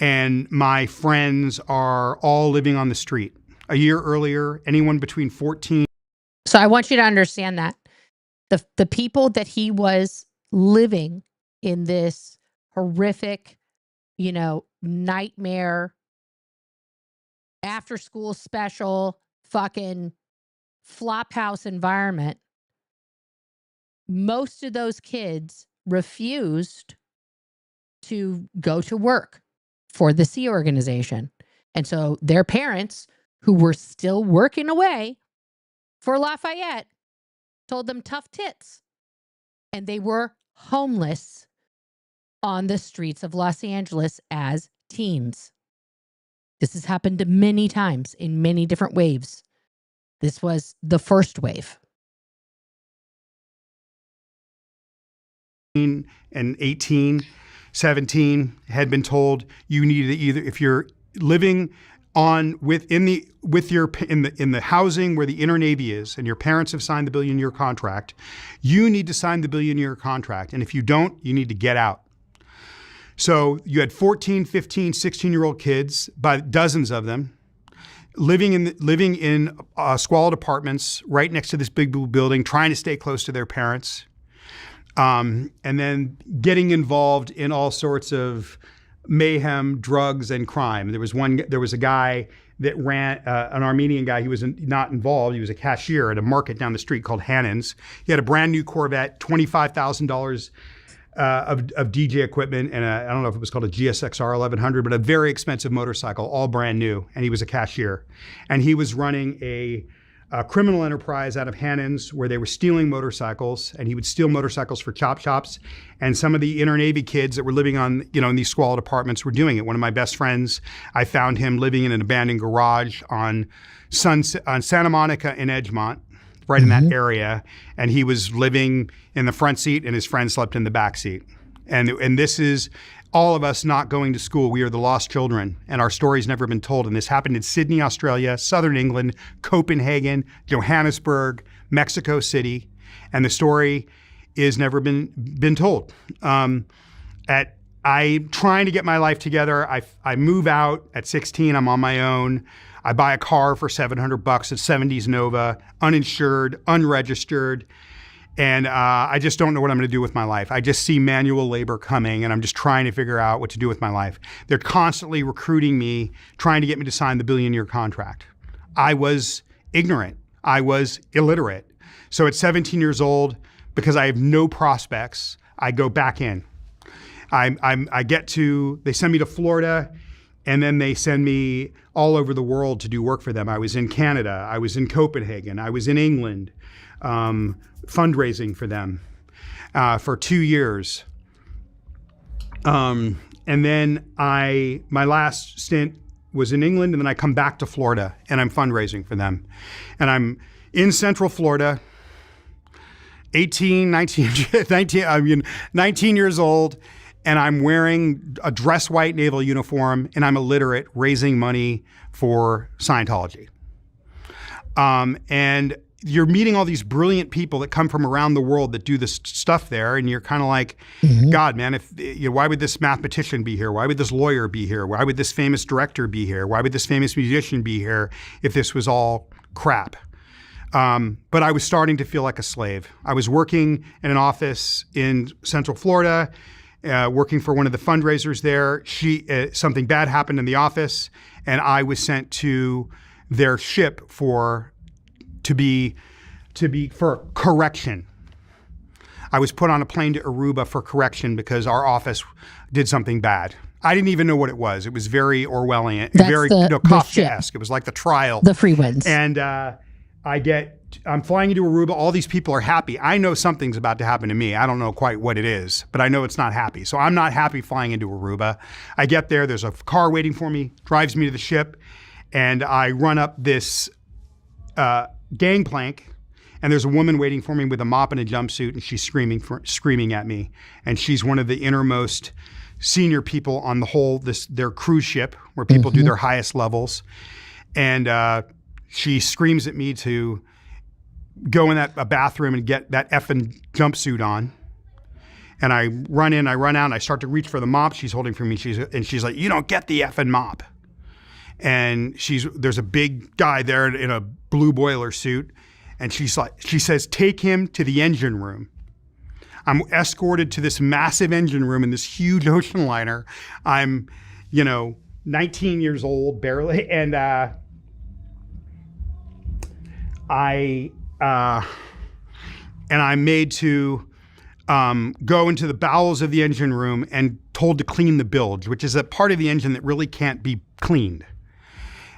and my friends are all living on the street. A year earlier, anyone between 14. So I want you to understand that. The people that he was living in this horrific, nightmare, after school special, fucking flop house environment, most of those kids refused to go to work for the Sea Organization. And so their parents, who were still working away for Lafayette, told them tough tits. And they were homeless on the streets of Los Angeles as teens. This has happened many times in many different waves. This was the first wave. And 18, 17 had been told you need to either, if you're living in the housing where the inner Navy is, and your parents have signed the billion-year contract, you need to sign the billion-year contract. And if you don't, you need to get out. So you had 14, 15, 16-year-old kids, by dozens of them, living in squalid apartments right next to this big blue building, trying to stay close to their parents, and then getting involved in all sorts of mayhem, drugs, and crime. There was a guy that ran, an Armenian guy. He was not involved. He was a cashier at a market down the street called Hannon's. He had a brand new Corvette, $25,000 of DJ equipment, and I don't know if it was called a GSXR 1100, but a very expensive motorcycle, all brand new. And he was a cashier, and he was running a criminal enterprise out of Hannon's where they were stealing motorcycles, and he would steal motorcycles for chop shops. And some of the inner Navy kids that were living on, in these squalid apartments were doing it. One of my best friends, I found him living in an abandoned garage on Santa Monica in Edgemont, right in that area. And he was living in the front seat and his friend slept in the back seat. And this is all of us not going to school. We are the lost children, and our story's never been told. And this happened in Sydney, Australia, Southern England, Copenhagen, Johannesburg, Mexico City, and the story is never been told. I'm trying to get my life together. I move out at 16. I'm on my own. I buy a car for $700, a 70s Nova, uninsured, unregistered. And I just don't know what I'm going to do with my life. I just see manual labor coming, and I'm just trying to figure out what to do with my life. They're constantly recruiting me, trying to get me to sign the billion-year contract. I was ignorant. I was illiterate. So at 17 years old, because I have no prospects, I go back in. They send me to Florida, and then they send me all over the world to do work for them. I was in Canada. I was in Copenhagen. I was in England. Fundraising for them for 2 years. And then my last stint was in England, and then I come back to Florida and I'm fundraising for them. And I'm in Central Florida, 19 years old, and I'm wearing a dress white naval uniform, and I'm illiterate, raising money for Scientology. And you're meeting all these brilliant people that come from around the world that do this stuff there, and you're kind of like, God, man, why would this mathematician be here? Why would this lawyer be here? Why would this famous director be here? Why would this famous musician be here if this was all crap? But I was starting to feel like a slave. I was working in an office in Central Florida, working for one of the fundraisers there. Something bad happened in the office, and I was sent to their ship for correction. I was put on a plane to Aruba for correction because our office did something bad. I didn't even know what it was. It was very Orwellian, very Kafkaesque. It was like the trial. The free winds. And I'm flying into Aruba. All these people are happy. I know something's about to happen to me. I don't know quite what it is, but I know it's not happy. So I'm not happy flying into Aruba. I get there. There's a car waiting for me, drives me to the ship, and I run up this gangplank, and there's a woman waiting for me with a mop and a jumpsuit, and she's screaming at me. And she's one of the innermost senior people on their cruise ship where people do their highest levels. And she screams at me to go in a bathroom and get that effing jumpsuit on. And I run in, I run out, and I start to reach for the mop she's holding for me. She's like, "You don't get the effing mop." And there's a big guy there in a blue boiler suit, and she says, "Take him to the engine room." I'm escorted to this massive engine room in this huge ocean liner. I'm, 19 years old barely, and I'm made to go into the bowels of the engine room and told to clean the bilge, which is a part of the engine that really can't be cleaned.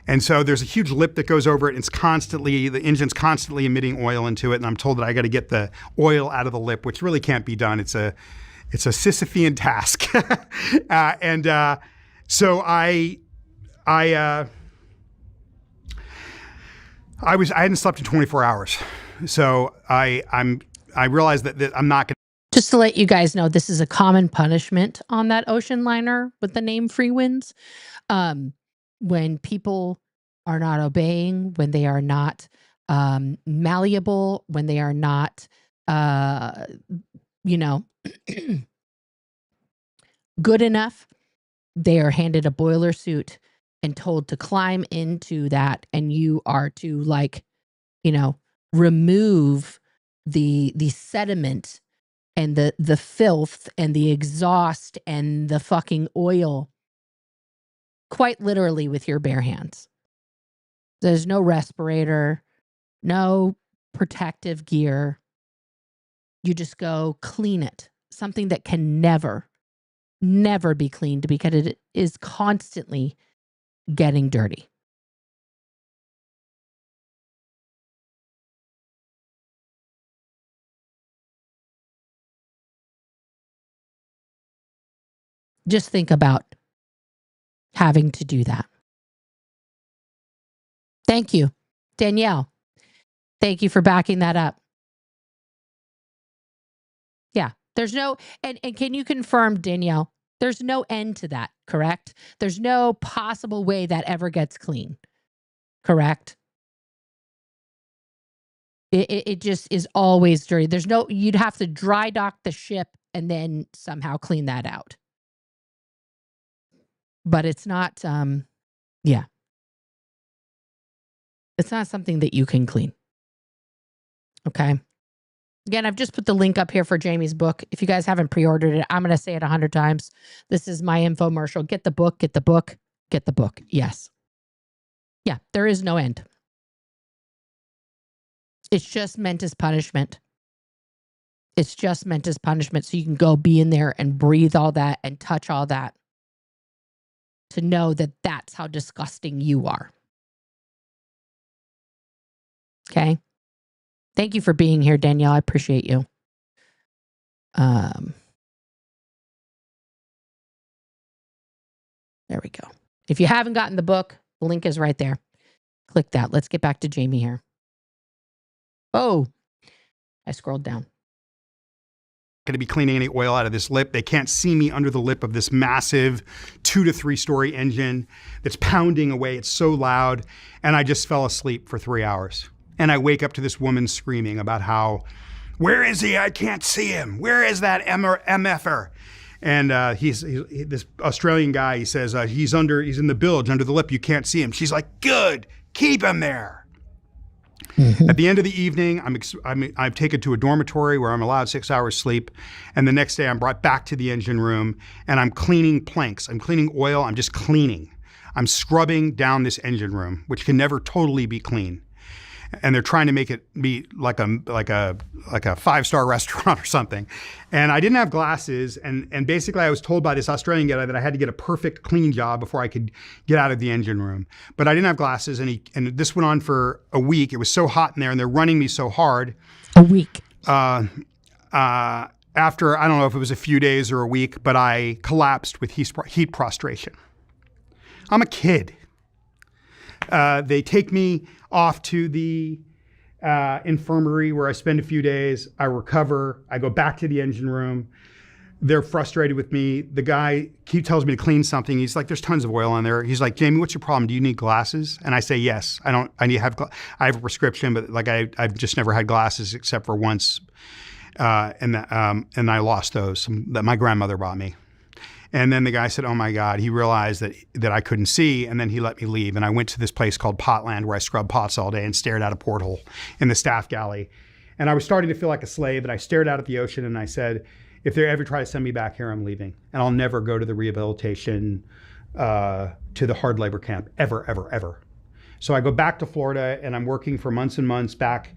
And so there's a huge lip that goes over it. And the engine's constantly emitting oil into it. And I'm told that I got to get the oil out of the lip, which really can't be done. It's a Sisyphean task. So I hadn't slept in 24 hours. So I realized that I'm not going to. Just to let you guys know, this is a common punishment on that ocean liner with the name Free Winds. When people are not obeying, when they are not malleable, when they are not, good enough, they are handed a boiler suit and told to climb into that, and you are to remove the sediment and the filth and the exhaust and the fucking oil, quite literally with your bare hands. There's no respirator, no protective gear. You just go clean it. Something that can never be cleaned because it is constantly getting dirty. Just think about having to do that. Thank you, Danielle. Thank you for backing that up. Yeah, there's no, and can you confirm, Danielle, there's no end to that, correct? There's no possible way that ever gets clean, correct? It just is always dirty. You'd have to dry dock the ship and then somehow clean that out. But it's not, it's not something that you can clean. Okay. Again, I've just put the link up here for Jamie's book. If you guys haven't pre-ordered it, I'm going to say it 100 times. This is my infomercial. Get the book, get the book, get the book. Yes. Yeah, there is no end. It's just meant as punishment. It's just meant as punishment so you can go be in there and breathe all that and touch all that to know that that's how disgusting you are. Okay? Thank you for being here, Danielle. I appreciate you. There we go. If you haven't gotten the book, the link is right there. Click that. Let's get back to Jamie here. Oh, I scrolled down. going to be cleaning any oil out of this lip. They can't see me under the lip of this massive 2 to 3 story engine that's pounding away. It's so loud. And I just fell asleep for 3 hours. And I wake up to this woman screaming about how, where is he? I can't see him. Where is that MFer? And he's this Australian guy. He says, he's in the bilge under the lip. You can't see him. She's like, good, keep him there. At the end of the evening, I'm taken to a dormitory where I'm allowed 6 hours sleep. And the next day I'm brought back to the engine room and I'm cleaning planks. I'm cleaning oil. I'm just cleaning. I'm scrubbing down this engine room, which can never totally be clean. And they're trying to make it be like a 5-star restaurant or something. And I didn't have glasses. And basically I was told by this Australian guy that I had to get a perfect clean job before I could get out of the engine room. But I didn't have glasses. And this went on for a week. It was so hot in there and they're running me so hard. A week. After, I don't know if it was a few days or a week, but I collapsed with heat prostration. I'm a kid. They take me off to the infirmary where I spend a few days. I recover. I go back to the engine room. They're frustrated with me. The guy tells me to clean something. He's like, there's tons of oil on there. He's like, Jamie, what's your problem? Do you need glasses? And I say, yes. I have a prescription, but like I've just never had glasses except for once. And I lost those that my grandmother bought me. And then the guy said, oh my God, he realized that I couldn't see, and then he let me leave. And I went to this place called Potland where I scrubbed pots all day and stared out a porthole in the staff galley. And I was starting to feel like a slave, and I stared out at the ocean and I said, if they ever try to send me back here, I'm leaving. And I'll never go to the rehabilitation, to the hard labor camp, ever, ever, ever. So I go back to Florida and I'm working for months and months back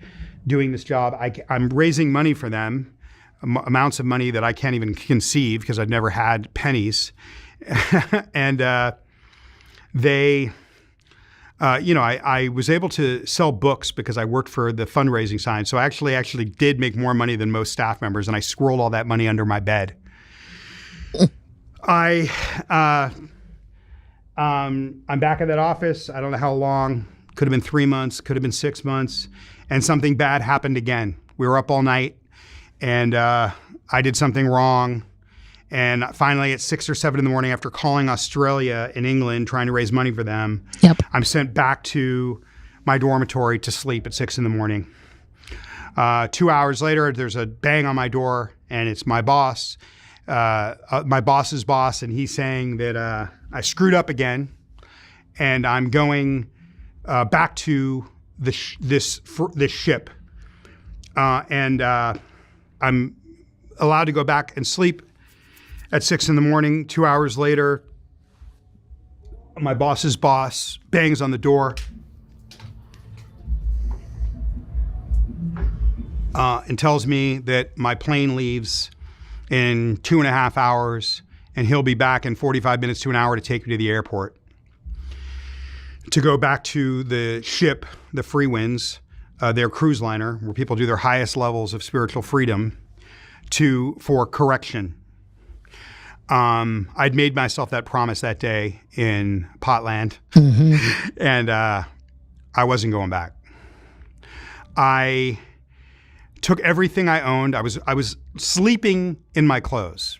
doing this job. I'm raising money for them. Amounts of money that I can't even conceive because I've never had pennies. And they, I was able to sell books because I worked for the fundraising side. So I actually did make more money than most staff members, and I squirreled all that money under my bed. I'm back at that office. I don't know how long. Could have been 3 months, could have been 6 months. And something bad happened again. We were up all night. And I did something wrong. And finally at 6 or 7 in the morning, after calling Australia and England, trying to raise money for them, I'm sent back to my dormitory to sleep at 6 in the morning. 2 hours later, there's a bang on my door, and it's my boss, my boss's boss, and he's saying that I screwed up again, and I'm going back to this ship. I'm allowed to go back and sleep at 6 in the morning. 2 hours later, my boss's boss bangs on the door and tells me that my plane leaves in 2.5 hours and he'll be back in 45 minutes to an hour to take me to the airport to go back to the ship, the Free Winds, their cruise liner, where people do their highest levels of spiritual freedom, for correction. I'd made myself that promise that day in Potland, and I wasn't going back. I took everything I owned. I was sleeping in my clothes.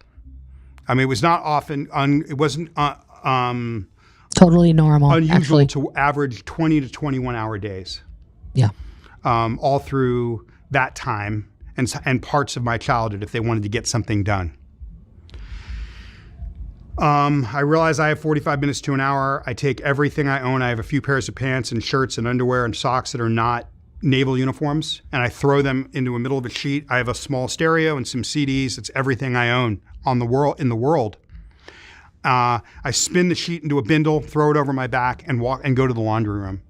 I mean, it was not often. It wasn't totally normal. Unusual actually. To average 20 to 21 hour days. Yeah. All through that time and parts of my childhood if they wanted to get something done. I realize I have 45 minutes to an hour. I take everything I own. I have a few pairs of pants and shirts and underwear and socks that are not naval uniforms, and I throw them into the middle of a sheet. I have a small stereo and some CDs. It's everything I own in the world. I spin the sheet into a bindle, throw it over my back, and go to the laundry room.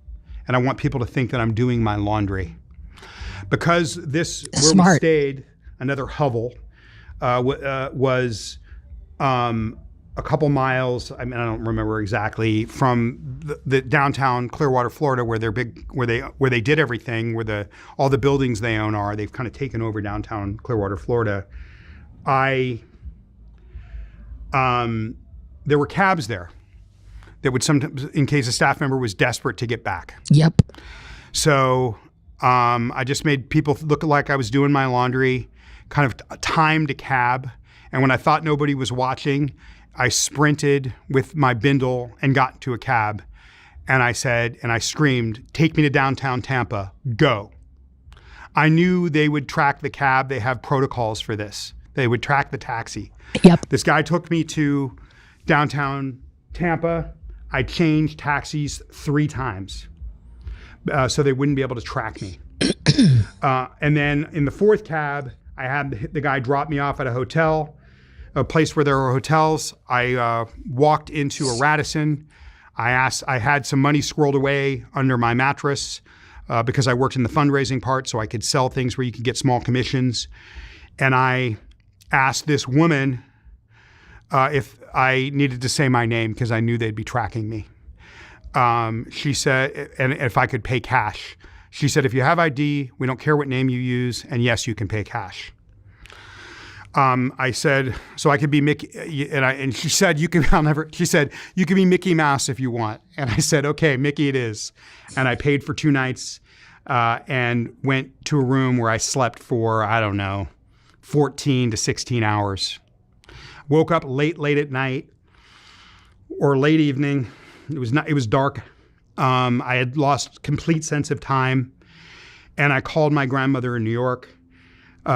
And I want people to think that I'm doing my laundry. Because where we stayed, another hovel, was a couple miles, I don't remember exactly, from the downtown Clearwater, Florida, where they did everything, where all the buildings they own are. They've kind of taken over downtown Clearwater, Florida. There were cabs there that would sometimes, in case a staff member was desperate to get back. Yep. So I just made people look like I was doing my laundry, kind of timed a cab. And when I thought nobody was watching, I sprinted with my bindle and got into a cab. And I said, and I screamed, "Take me to downtown Tampa, go." I knew they would track the cab. They have protocols for this. They would track the taxi. Yep. This guy took me to downtown Tampa. I changed taxis 3 times so they wouldn't be able to track me. And then in the 4th cab, I had the guy drop me off at a hotel, a place where there were hotels. I walked into a Radisson. I had some money squirreled away under my mattress because I worked in the fundraising part, so I could sell things where you could get small commissions. And I asked this woman if I needed to say my name because I knew they'd be tracking me. She said, and if I could pay cash. She said, "If you have ID, we don't care what name you use, and yes, you can pay cash." I said, "So I could be Mickey," and she said, she said, "You can be Mickey Mouse if you want." And I said, "Okay, Mickey it is." And I paid for 2 nights and went to a room where I slept for, I don't know, 14 to 16 hours. Woke up late at night or late evening. It was dark. I had lost complete sense of time. And I called my grandmother in New York,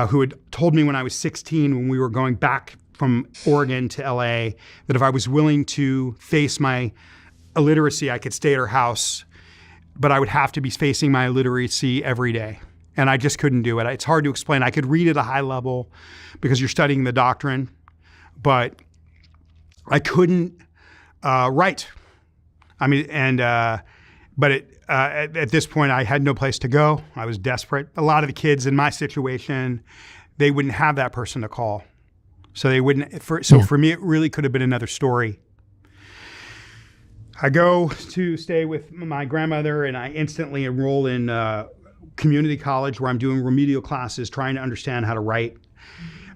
who had told me when I was 16, when we were going back from Oregon to LA, that if I was willing to face my illiteracy, I could stay at her house, but I would have to be facing my illiteracy every day. And I just couldn't do it. It's hard to explain. I could read at a high level because you're studying the doctrine, but I couldn't write. I mean, but at this point, I had no place to go. I was desperate. A lot of the kids in my situation, they wouldn't have that person to call. So they wouldn't. For me, it really could have been another story. I go to stay with my grandmother, and I instantly enroll in community college where I'm doing remedial classes, trying to understand how to write.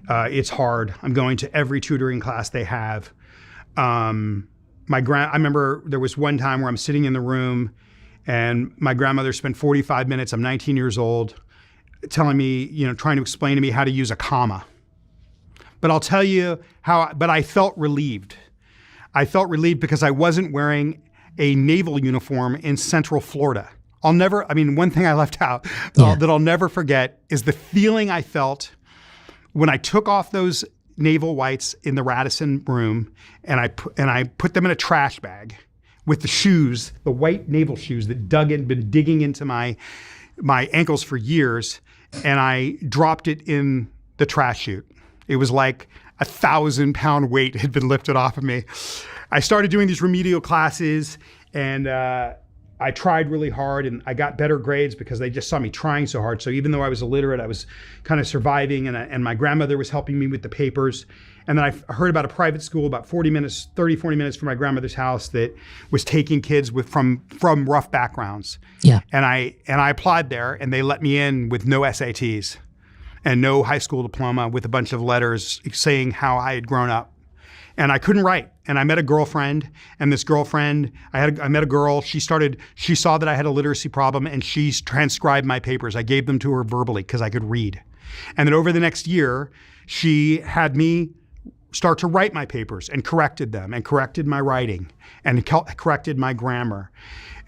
It's hard. I'm going to every tutoring class they have. I remember there was one time where I'm sitting in the room and my grandmother spent 45 minutes, I'm 19 years old, telling me, trying to explain to me how to use a comma. But I'll tell you but I felt relieved. I felt relieved because I wasn't wearing a naval uniform in Central Florida. One thing I left out that I'll never forget is the feeling I felt when I took off those naval whites in the Radisson room and I put them in a trash bag with the shoes, the white naval shoes that been digging into my ankles for years, and I dropped it in the trash chute. It was like 1,000-pound weight had been lifted off of me. I started doing these remedial classes, and I tried really hard, and I got better grades because they just saw me trying so hard. So even though I was illiterate, I was kind of surviving, and my grandmother was helping me with the papers. And then I heard about a private school about 40 minutes from my grandmother's house that was taking kids from rough backgrounds. Yeah. And I applied there, and they let me in with no SATs and no high school diploma, with a bunch of letters saying how I had grown up. And I couldn't write. And I met a girlfriend, and this girlfriend, I met a girl, she saw that I had a literacy problem, and she transcribed my papers. I gave them to her verbally because I could read. And then over the next year, she had me start to write my papers and corrected them and corrected my writing and corrected my grammar.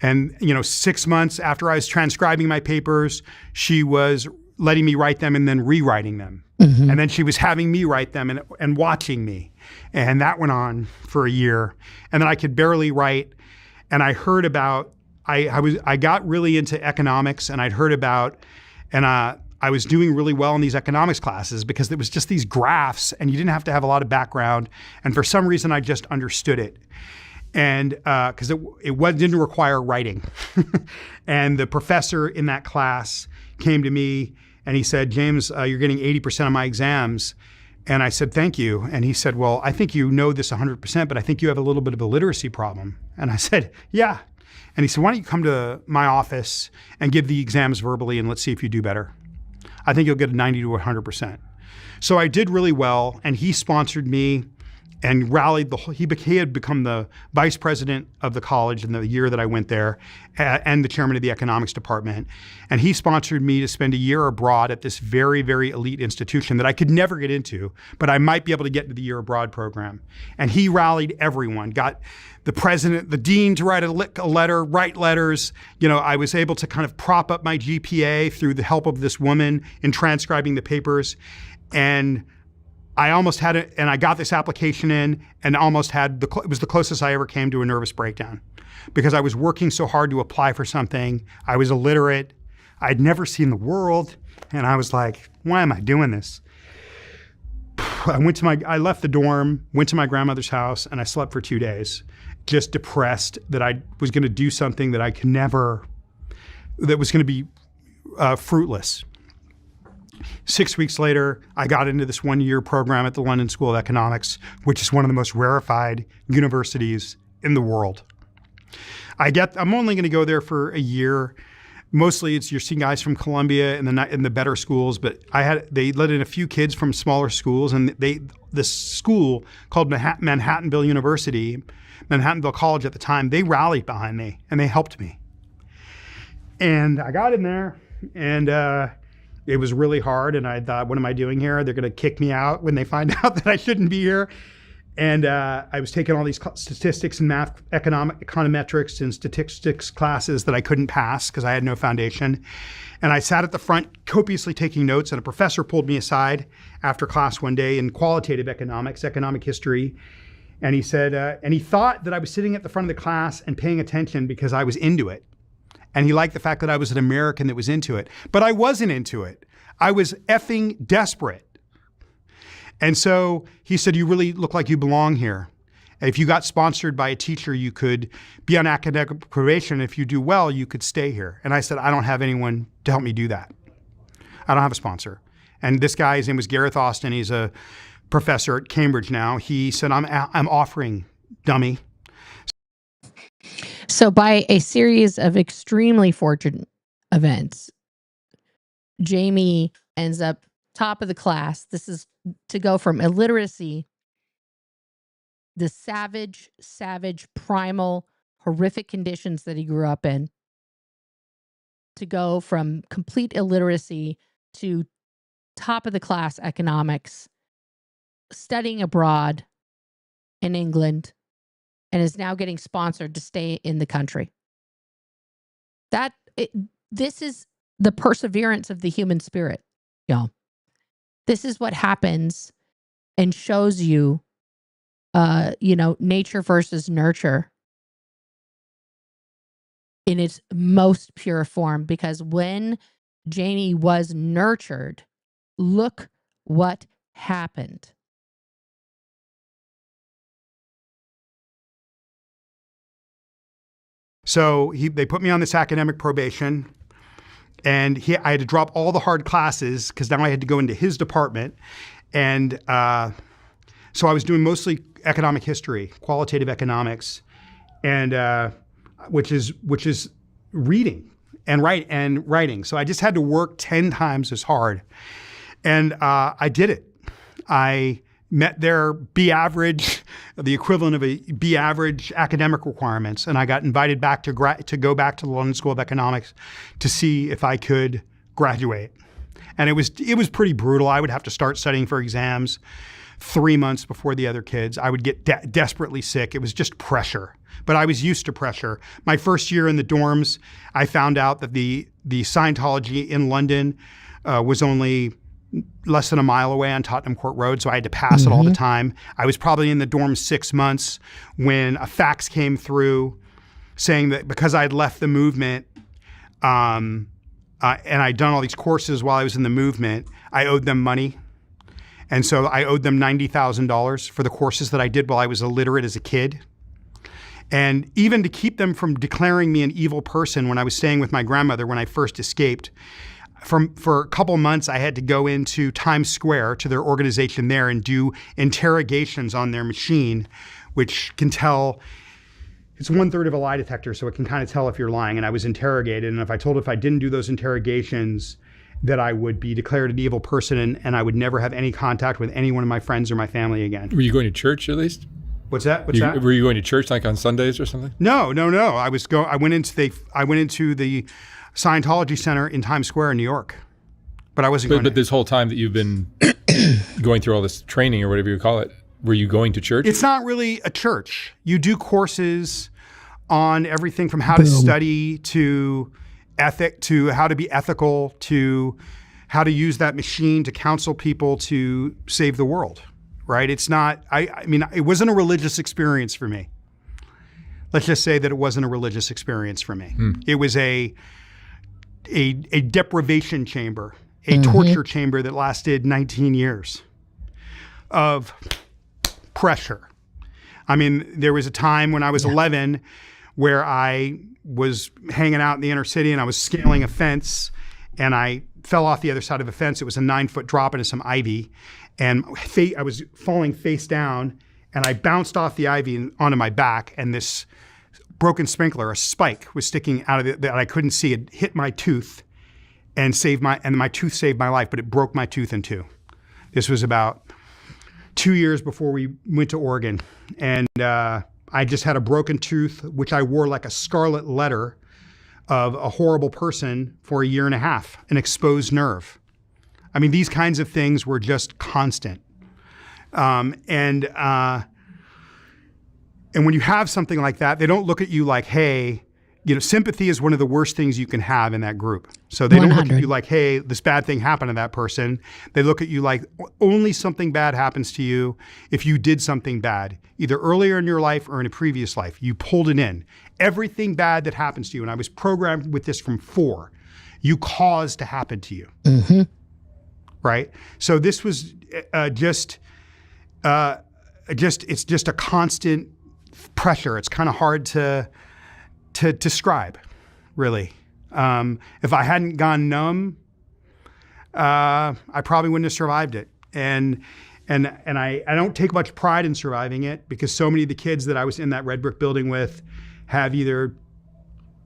And 6 months after I was transcribing my papers, she was letting me write them and then rewriting them. Mm-hmm. And then she was having me write them and watching me. And that went on for a year. And then I could barely write. And I heard about, I got really into economics, and I'd heard about, and I was doing really well in these economics classes because it was just these graphs and you didn't have to have a lot of background. And for some reason, I just understood it. And because it didn't require writing. And the professor in that class came to me and he said, "James, you're getting 80% of my exams." And I said, "Thank you." And he said, "Well, I think you know this 100%, but I think you have a little bit of a literacy problem." And I said, "Yeah." And he said, "Why don't you come to my office and give the exams verbally, and let's see if you do better. I think you'll get a 90 to 100%. So I did really well, and he sponsored me and rallied the whole, he had become the vice president of the college in the year that I went there, and the chairman of the economics department. And he sponsored me to spend a year abroad at this very, very elite institution that I could never get into, but I might be able to get into the year abroad program. And he rallied everyone, got the president, the dean to write a letter, write letters. You know, I was able to kind of prop up my GPA through the help of this woman in transcribing the papers. And I almost had it, and I got this application in and almost had, it was the closest I ever came to a nervous breakdown because I was working so hard to apply for something. I was illiterate. I'd never seen the world. And I was like, why am I doing this? I left the dorm, went to my grandmother's house, and I slept for 2 days, just depressed that I was going to do something that I could never, that was going to be fruitless. 6 weeks later, I got into this 1-year program at the London School of Economics, which is one of the most rarefied universities in the world. I'm only going to go there for a year. Mostly you're seeing guys from Columbia in the better schools, but they let in a few kids from smaller schools, and this school called Manhattanville University, Manhattanville College at the time, they rallied behind me and they helped me. And I got in there, and it was really hard, and I thought, what am I doing here? They're going to kick me out when they find out that I shouldn't be here. And I was taking all these statistics and math, econometrics and statistics classes that I couldn't pass because I had no foundation. And I sat at the front copiously taking notes, and a professor pulled me aside after class one day in qualitative economics, economic history. And he said, and he thought that I was sitting at the front of the class and paying attention because I was into it. And he liked the fact that I was an American that was into it. But I wasn't into it. I was effing desperate. And so he said, you really look like you belong here. If you got sponsored by a teacher, you could be on academic probation. If you do well, you could stay here. And I said, I don't have anyone to help me do that. I don't have a sponsor. And this guy, his name was Gareth Austin. He's a professor at Cambridge now. He said, I'm offering, dummy. So by a series of extremely fortunate events, Jamie ends up top of the class. This is to go from illiteracy, the savage, primal, horrific conditions that he grew up in, to go from complete illiteracy to top of the class economics, studying abroad in England, and is now getting sponsored to stay in the country. This is the perseverance of the human spirit, y'all. This is what happens and shows you, nature versus nurture in its most pure form. Because when Janie was nurtured, look what happened. So they put me on this academic probation, and I had to drop all the hard classes because now I had to go into his department. And so I was doing mostly economic history, qualitative economics, and which is reading and writing. So I just had to work 10 times as hard. And I did it. I met their B average, the equivalent of a B average academic requirements. And I got invited back to go back to the London School of Economics to see if I could graduate. And it was pretty brutal. I would have to start studying for exams 3 months before the other kids. I would get desperately sick. It was just pressure. But I was used to pressure. My first year in the dorms, I found out that the Scientology in London was only less than a mile away on Tottenham Court Road, so I had to pass it all the time. I was probably in the dorm 6 months when a fax came through saying that because I'd left the movement and I'd done all these courses while I was in the movement, I owed them money. And so I owed them $90,000 for the courses that I did while I was illiterate as a kid. And even to keep them from declaring me an evil person when I was staying with my grandmother when I first escaped, for a couple months, I had to go into Times Square to their organization there and do interrogations on their machine, which can tell, it's 1/3 of a lie detector, so it can kind of tell if you're lying. And I was interrogated, and if I didn't do those interrogations, that I would be declared an evil person and I would never have any contact with any one of my friends or my family again. Were you going to church at least? What's that? Were you going to church like on Sundays or something? No. I went into the Scientology Center in Times Square in New York, but I wasn't going. But this whole time that you've been going through all this training or whatever you call it, were you going to church? It's not really a church. You do courses on everything from how to study to to how to be ethical to how to use that machine to counsel people to save the world. Right? It's not. I mean, it wasn't a religious experience for me. Let's just say that it wasn't a religious experience for me. It was a deprivation chamber, a torture chamber that lasted 19 years of pressure. I mean, there was a time when I was 11 where I was hanging out in the inner city and I was scaling a fence and I fell off the other side of a fence. It was a 9-foot drop into some ivy and I was falling face down and I bounced off the ivy and onto my back and this broken sprinkler, a spike was sticking out of it that I couldn't see. It hit my tooth and my tooth saved my life, but it broke my tooth in two. This was about 2 years before we went to Oregon. And I just had a broken tooth, which I wore like a scarlet letter of a horrible person for a year and a half, an exposed nerve. I mean, these kinds of things were just constant. And when you have something like that, they don't look at you like, hey, sympathy is one of the worst things you can have in that group. So they don't look at you like, hey, this bad thing happened to that person. They look at you like only something bad happens to you if you did something bad, either earlier in your life or in a previous life. You pulled it in. Everything bad that happens to you, and I was programmed with this from 4, you caused to happen to you. Right? So this was it's just a constant pressure. It's kind of hard to describe, really. If I hadn't gone numb, I probably wouldn't have survived it. And I don't take much pride in surviving it because so many of the kids that I was in that red brick building with have either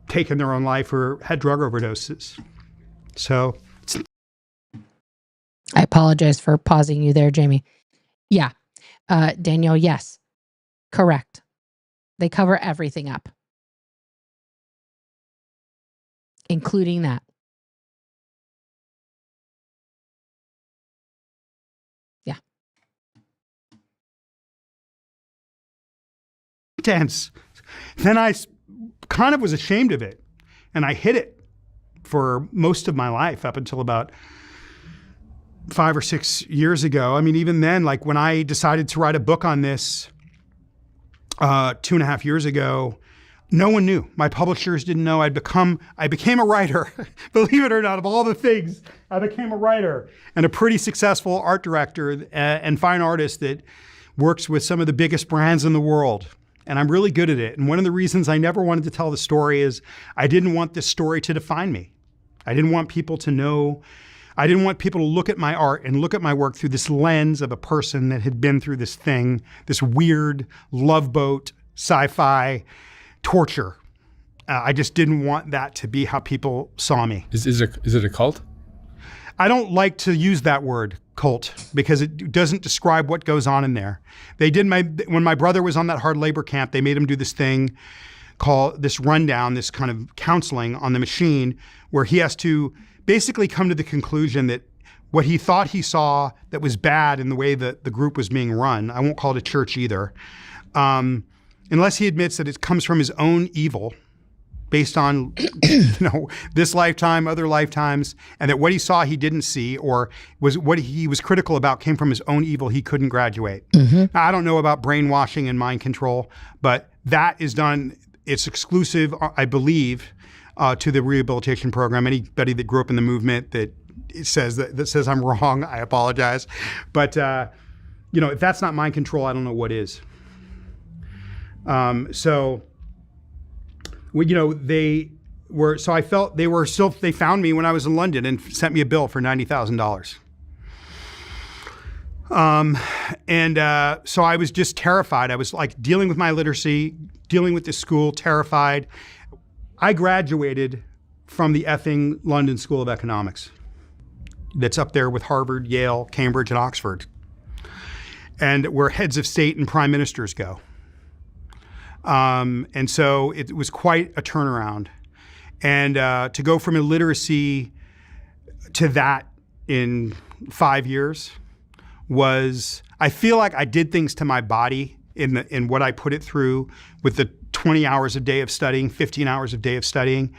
taken their own life or had drug overdoses. So I apologize for pausing you there, Jamie. Yeah. Danielle, yes. Correct. They cover everything up, including that. Yeah. Intense. Then I kind of was ashamed of it, and I hid it for most of my life up until about 5 or 6 years ago. I mean, even then, like when I decided to write a book on this 2.5 years ago, no one knew. My publishers didn't know. I became a writer. Believe it or not, of all the things, I became a writer and a pretty successful art director and fine artist that works with some of the biggest brands in the world. And I'm really good at it. And one of the reasons I never wanted to tell the story is I didn't want this story to define me. I didn't want people to know. I didn't want people to look at my art and look at my work through this lens of a person that had been through this thing, this weird love boat, sci-fi torture. I just didn't want that to be how people saw me. Is it a cult? I don't like to use that word, cult, because it doesn't describe what goes on in there. When my brother was on that hard labor camp, they made him do this thing called this rundown, this kind of counseling on the machine, where he has to basically come to the conclusion that what he thought he saw that was bad in the way that the group was being run, I won't call it a church either, unless he admits that it comes from his own evil based on this lifetime, other lifetimes, and that what he saw he didn't see, or was what he was critical about came from his own evil, he couldn't graduate. Now, I don't know about brainwashing and mind control, but that is done, it's exclusive, I believe, to the rehabilitation program. Anybody that grew up in the movement that says I'm wrong, I apologize. But if that's not mind control, I don't know what is. They found me when I was in London and sent me a bill for $90,000. So I was just terrified. I was like dealing with my literacy, dealing with this school, terrified. I graduated from the effing London School of Economics. that's up there with Harvard, Yale, Cambridge, and Oxford, and where heads of state and prime ministers go. And so it was quite a turnaround. And to go from illiteracy to that in 5 years was, I feel like I did things to my body in what I put it through with the 20 hours a day of studying, 15 hours a day of studying,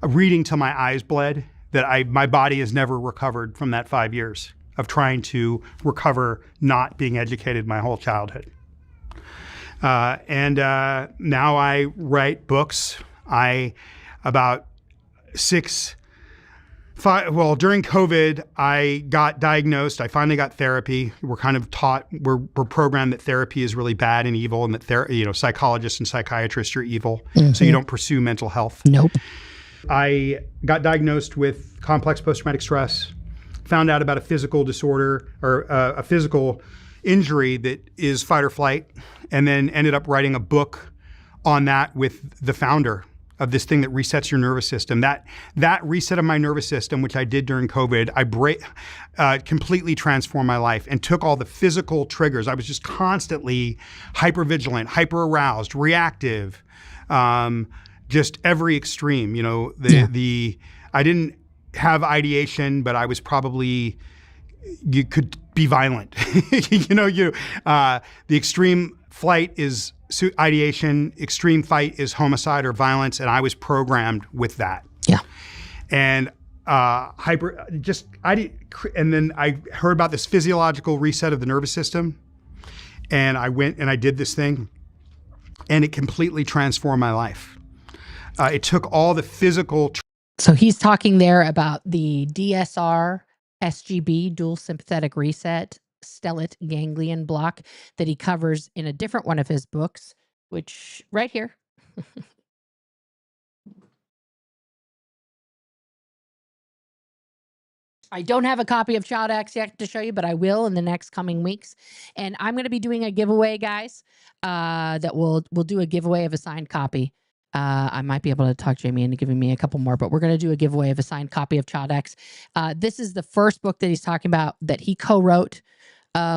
reading till my eyes bled, that my body has never recovered from that 5 years of trying to recover not being educated my whole childhood. And now I write books. During COVID, I got diagnosed. I finally got therapy. We're kind of taught, we're programmed that therapy is really bad and evil, and that psychologists and psychiatrists are evil. Mm-hmm. So you don't pursue mental health. Nope. I got diagnosed with complex post-traumatic stress, found out about a physical disorder or a physical injury that is fight or flight, and then ended up writing a book on that with the founder of this thing that resets your nervous system. That reset of my nervous system, which I did during COVID, completely transformed my life and took all the physical triggers. I was just constantly hypervigilant, hyper-aroused, reactive, just every extreme. I didn't have ideation, but I was probably, you could be violent. The extreme flight is ideation, extreme fight is homicide or violence, and I was programmed with that. Yeah. And and then I heard about this physiological reset of the nervous system, and I went and I did this thing, and it completely transformed my life. It took all the physical. So he's talking there about the DSR, SGB, dual sympathetic reset, stellate ganglion block that he covers in a different one of his books, which right here. I don't have a copy of Child X yet to show you, but I will in the next coming weeks. And I'm going to be doing a giveaway, guys, that we'll do a giveaway of a signed copy. I might be able to talk Jamie into giving me a couple more, but we're going to do a giveaway of a signed copy of Child X. This is the first book that he's talking about that he co-wrote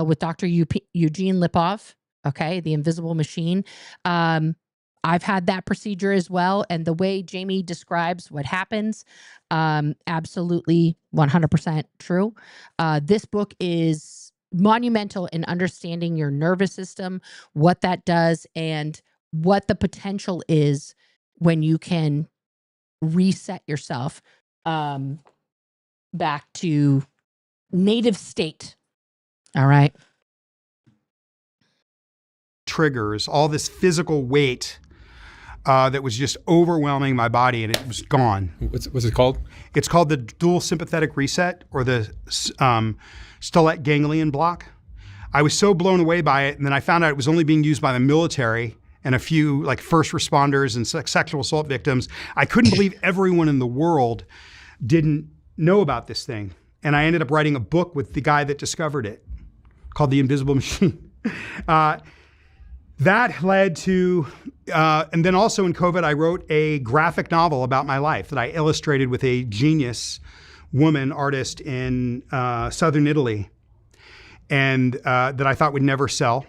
with Dr. Eugene Lipov, okay, The Invisible Machine. I've had that procedure as well, and the way Jamie describes what happens, absolutely 100% true. This book is monumental in understanding your nervous system, what that does, and what the potential is when you can reset yourself back to native state. All right. Triggers, all this physical weight that was just overwhelming my body, and it was gone. What's it called? It's called the dual sympathetic reset, or the stellate ganglion block. I was so blown away by it, and then I found out it was only being used by the military and a few like first responders and sexual assault victims. I couldn't believe everyone in the world didn't know about this thing. And I ended up writing a book with the guy that discovered it called The Invisible Machine. That led to, and then also in COVID, I wrote a graphic novel about my life that I illustrated with a genius woman artist in southern Italy, and that I thought would never sell.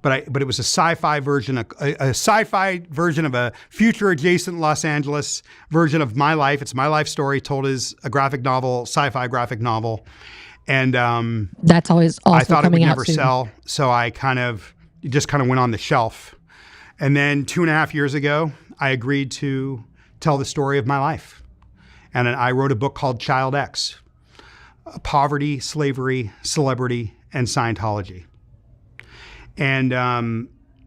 But it was a sci-fi version, a sci-fi version of a future adjacent Los Angeles version of my life. It's my life story told as a graphic novel, sci-fi graphic novel. And that's always also I thought it would coming out never soon. sell, so it just kind of went on the shelf. And then 2.5 years ago, I agreed to tell the story of my life. And I wrote a book called Child X, Poverty, Slavery, Celebrity, and Scientology. And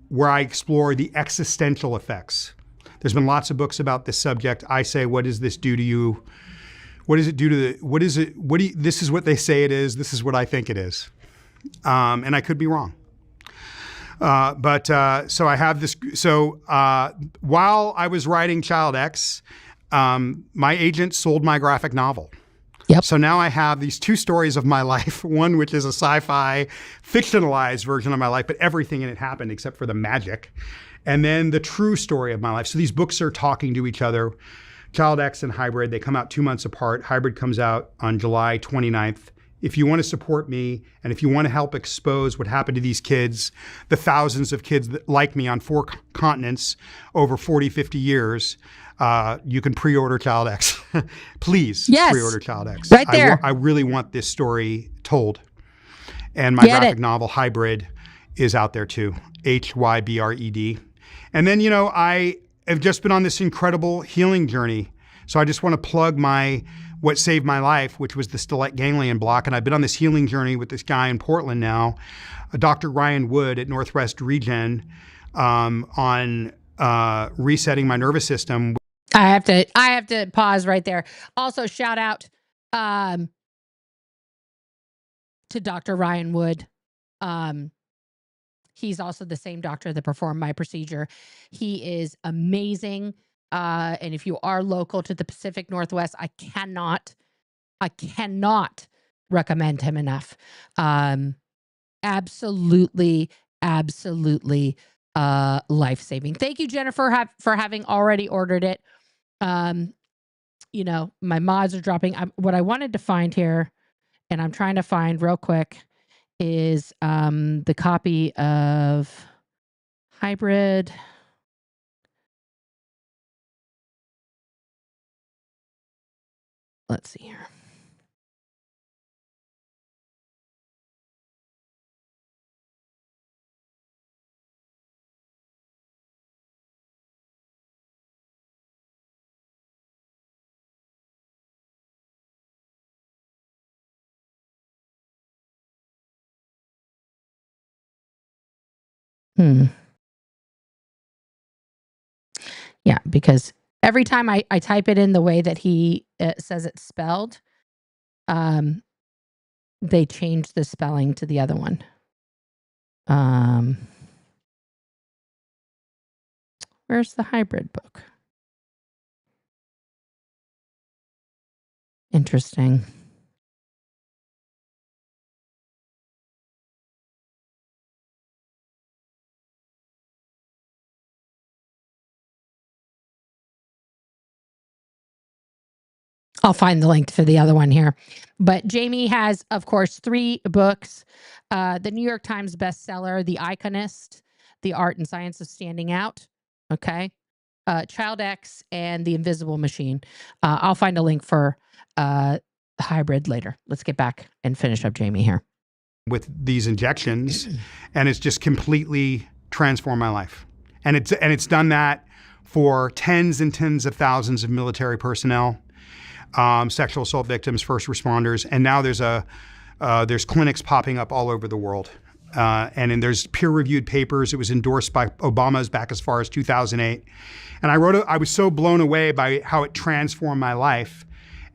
where I explore the existential effects. There's been lots of books about this subject. I say, what does this do to you? What does it do to this is what they say it is. This is what I think it is. And I could be wrong. So I have this. So while I was writing Child X, my agent sold my graphic novel. Yep. So now I have these two stories of my life, one which is a sci-fi fictionalized version of my life, but everything in it happened except for the magic. And then the true story of my life. So these books are talking to each other Child X and Hybrid, they come out 2 months apart. Hybrid comes out on July 29th. If you want to support me and if you want to help expose what happened to these kids, the thousands of kids that, like me on 4 continents over 40, 50 years, you can pre-order Child X. Please pre-order Child X. Right there. I really want this story told. And my graphic novel, Hybrid, is out there too. Hybred. And then, I have just been on this incredible healing journey. So I just want to plug what saved my life, which was the stellate ganglion block. And I've been on this healing journey with this guy in Portland now, Dr. Ryan Wood at Northwest Regen, on resetting my nervous system. I have to pause right there. Also, shout out to Dr. Ryan Wood. He's also the same doctor that performed my procedure. He is amazing. And if you are local to the Pacific Northwest, I cannot recommend him enough. Absolutely life-saving. Thank you, Jennifer, for having already ordered it. My mods are dropping. What I wanted to find here, and I'm trying to find real quick, is the copy of Hybrid. Let's see here. Yeah, because every time I type it in the way that he says it's spelled, they change the spelling to the other one. Where's the Hybrid book? Interesting. I'll find the link for the other one here. But Jamie has, of course, 3 books. The New York Times bestseller, The Iconist, The Art and Science of Standing Out. Okay. Child X and The Invisible Machine. I'll find a link for Hybrid later. Let's get back and finish up Jamie here. With these injections, and it's just completely transformed my life. And it's done that for tens and tens of thousands of military personnel, sexual assault victims, first responders, and now there's clinics popping up all over the world. And there's peer-reviewed papers. It was endorsed by Obama's back as far as 2008. And I was so blown away by how it transformed my life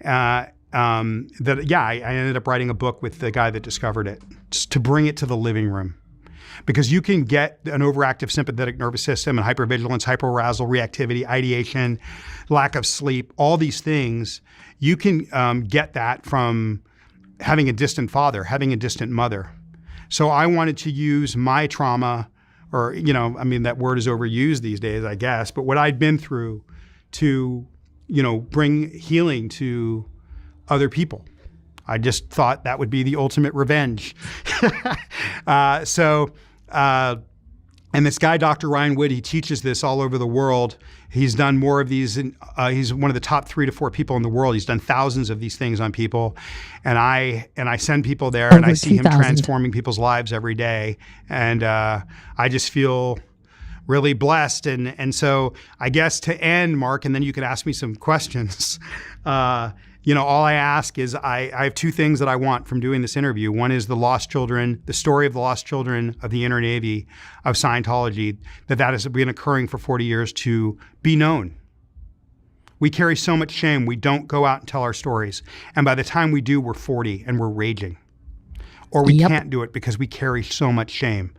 that I ended up writing a book with the guy that discovered it, just to bring it to the living room. Because you can get an overactive sympathetic nervous system and hypervigilance, hyperarousal, reactivity, ideation, lack of sleep, all these things. You can get that from having a distant father, having a distant mother. So I wanted to use my trauma, or, that word is overused these days, I guess, but what I'd been through to, bring healing to other people. I just thought that would be the ultimate revenge. And this guy, Dr. Ryan Wood, he teaches this all over the world. He's done more of these. He's one of the top 3 to 4 people in the world. He's done thousands of these things on people. And I send people there, and I see him transforming people's lives every day. And I just feel really blessed. And so I guess to end, Mark, and then you can ask me some questions. All I ask is I have 2 things that I want from doing this interview. One is the lost children, the story of the lost children of the inner Navy of Scientology, that has been occurring for 40 years, to be known. We carry so much shame. We don't go out and tell our stories. And by the time we do, we're 40 and we're raging. Or we can't do it because we carry so much shame.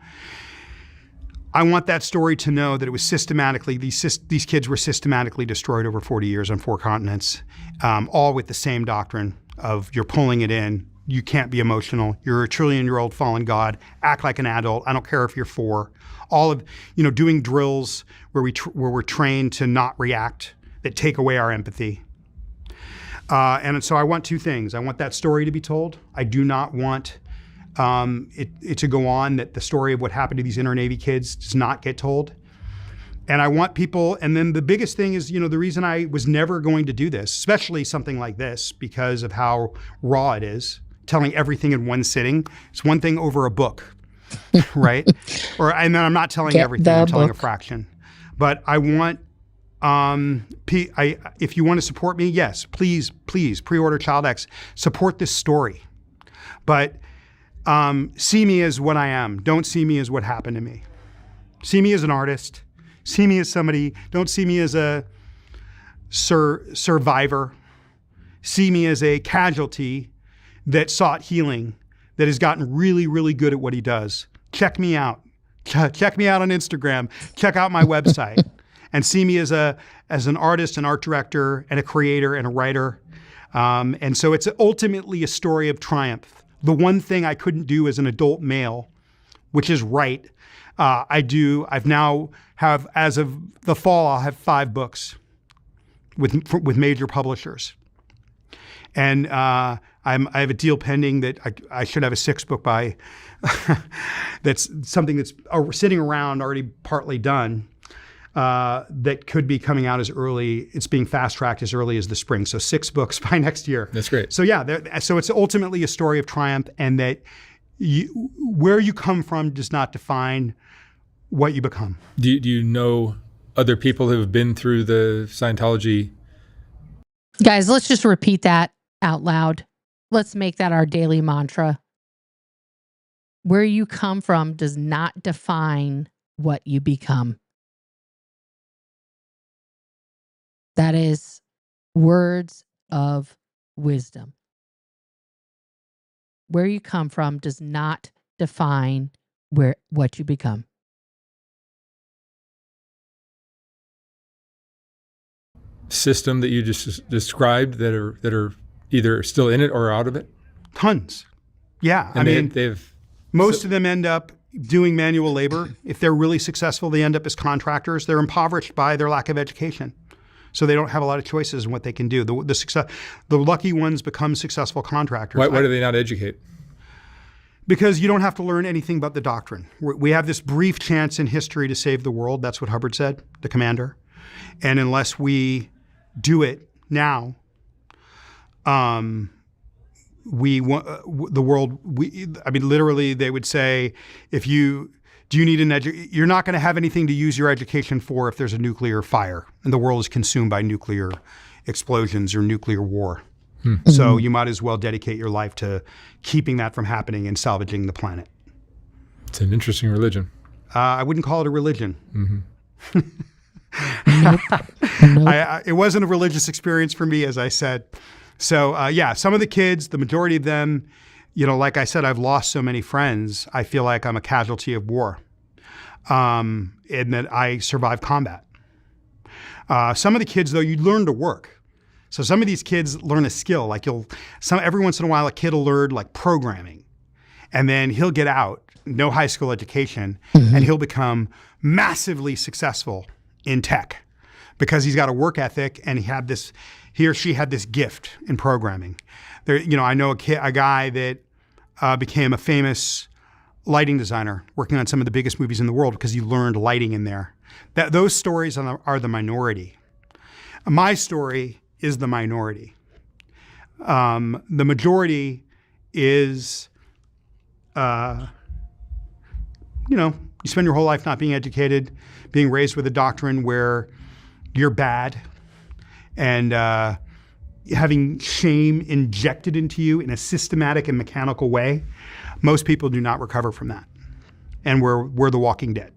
I want that story to know that it was systematically, these kids were systematically destroyed over 40 years on 4 continents, all with the same doctrine of you're pulling it in, you can't be emotional, you're a trillion-year-old fallen god, act like an adult, I don't care if you're 4. All of, doing drills where we're trained to not react, that take away our empathy. And so I want two things. I want that story to be told. I do not want it to go on that the story of what happened to these inner Navy kids does not get told. And I want people, and then the biggest thing is, the reason I was never going to do this, especially something like this, because of how raw it is, telling everything in one sitting. It's one thing over a book, right? And then I'm not telling everything, I'm telling a fraction. But I want, if you want to support me, yes, please, pre-order Child X, support this story. But see me as what I am. Don't see me as what happened to me. See me as an artist. See me as somebody, don't see me as a survivor. See me as a casualty that sought healing, that has gotten really, really good at what he does. Check me out. Check me out on Instagram. Check out my website. And see me as an artist, an art director, and a creator, and a writer. And so it's ultimately a story of triumph. The one thing I couldn't do as an adult male, which is write, I've now have, as of the fall, I'll have 5 books with major publishers. And I have a deal pending that I should have a 6th book by, that's something that's sitting around already partly done, that could be coming out as early, it's being fast-tracked as early as the spring. So 6 books by next year. That's great. So yeah, so it's ultimately a story of triumph, and that where you come from does not define what you become. Do you know other people who have been through the Scientology? Guys, let's just repeat that out loud. Let's make that our daily mantra. Where you come from does not define what you become. That is words of wisdom. Where you come from does not define what you become. System that you just described that are either still in it or out of it? Tons. Yeah. And most of them end up doing manual labor. If they're really successful, they end up as contractors. They're impoverished by their lack of education. So they don't have a lot of choices in what they can do. The lucky ones become successful contractors. Why do they not educate? Because you don't have to learn anything but the doctrine. We have this brief chance in history to save the world. That's what Hubbard said, the commander. And unless we do it now, the world, literally they would say, you're not going to have anything to use your education for if there's a nuclear fire and the world is consumed by nuclear explosions or nuclear war. So you might as well dedicate your life to keeping that from happening and salvaging the planet. It's an interesting religion. I wouldn't call it a religion. Nope. It wasn't a religious experience for me, as I said. So some of the kids, the majority of them, like I said, I've lost so many friends. I feel like I'm a casualty of war, and that I survived combat. Some of the kids, though, you learn to work. So some of these kids learn a skill. Like every once in a while, a kid will learn like programming, and then he'll get out, no high school education, and he'll become massively successful in tech because he's got a work ethic and he or she had this gift in programming. I know a guy that became a famous lighting designer working on some of the biggest movies in the world because he learned lighting in there. Those stories are the minority. My story is the minority. The majority is, you spend your whole life not being educated, being raised with a doctrine where you're bad, and having shame injected into you in a systematic and mechanical way. Most people do not recover from that. And we're the walking dead.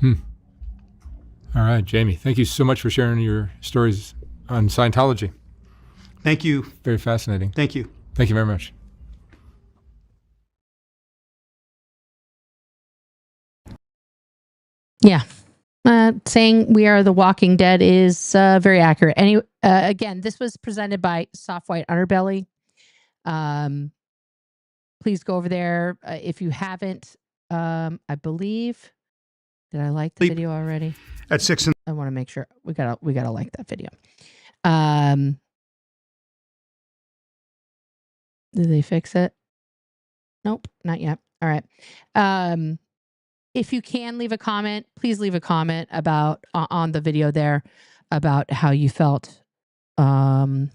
All right, Jamie, thank you so much for sharing your stories on Scientology. Thank you. Very fascinating. Thank you. Thank you very much. Yeah. Saying we are the walking dead is very accurate. Again, this was presented by Soft White Underbelly. Please go over there if you haven't. I believe Did I like the video already? At 6 in I want to make sure we gotta like that video. Did they fix it? Nope, not yet. All right. If you can leave a comment, please leave a comment about on the video there about how you felt about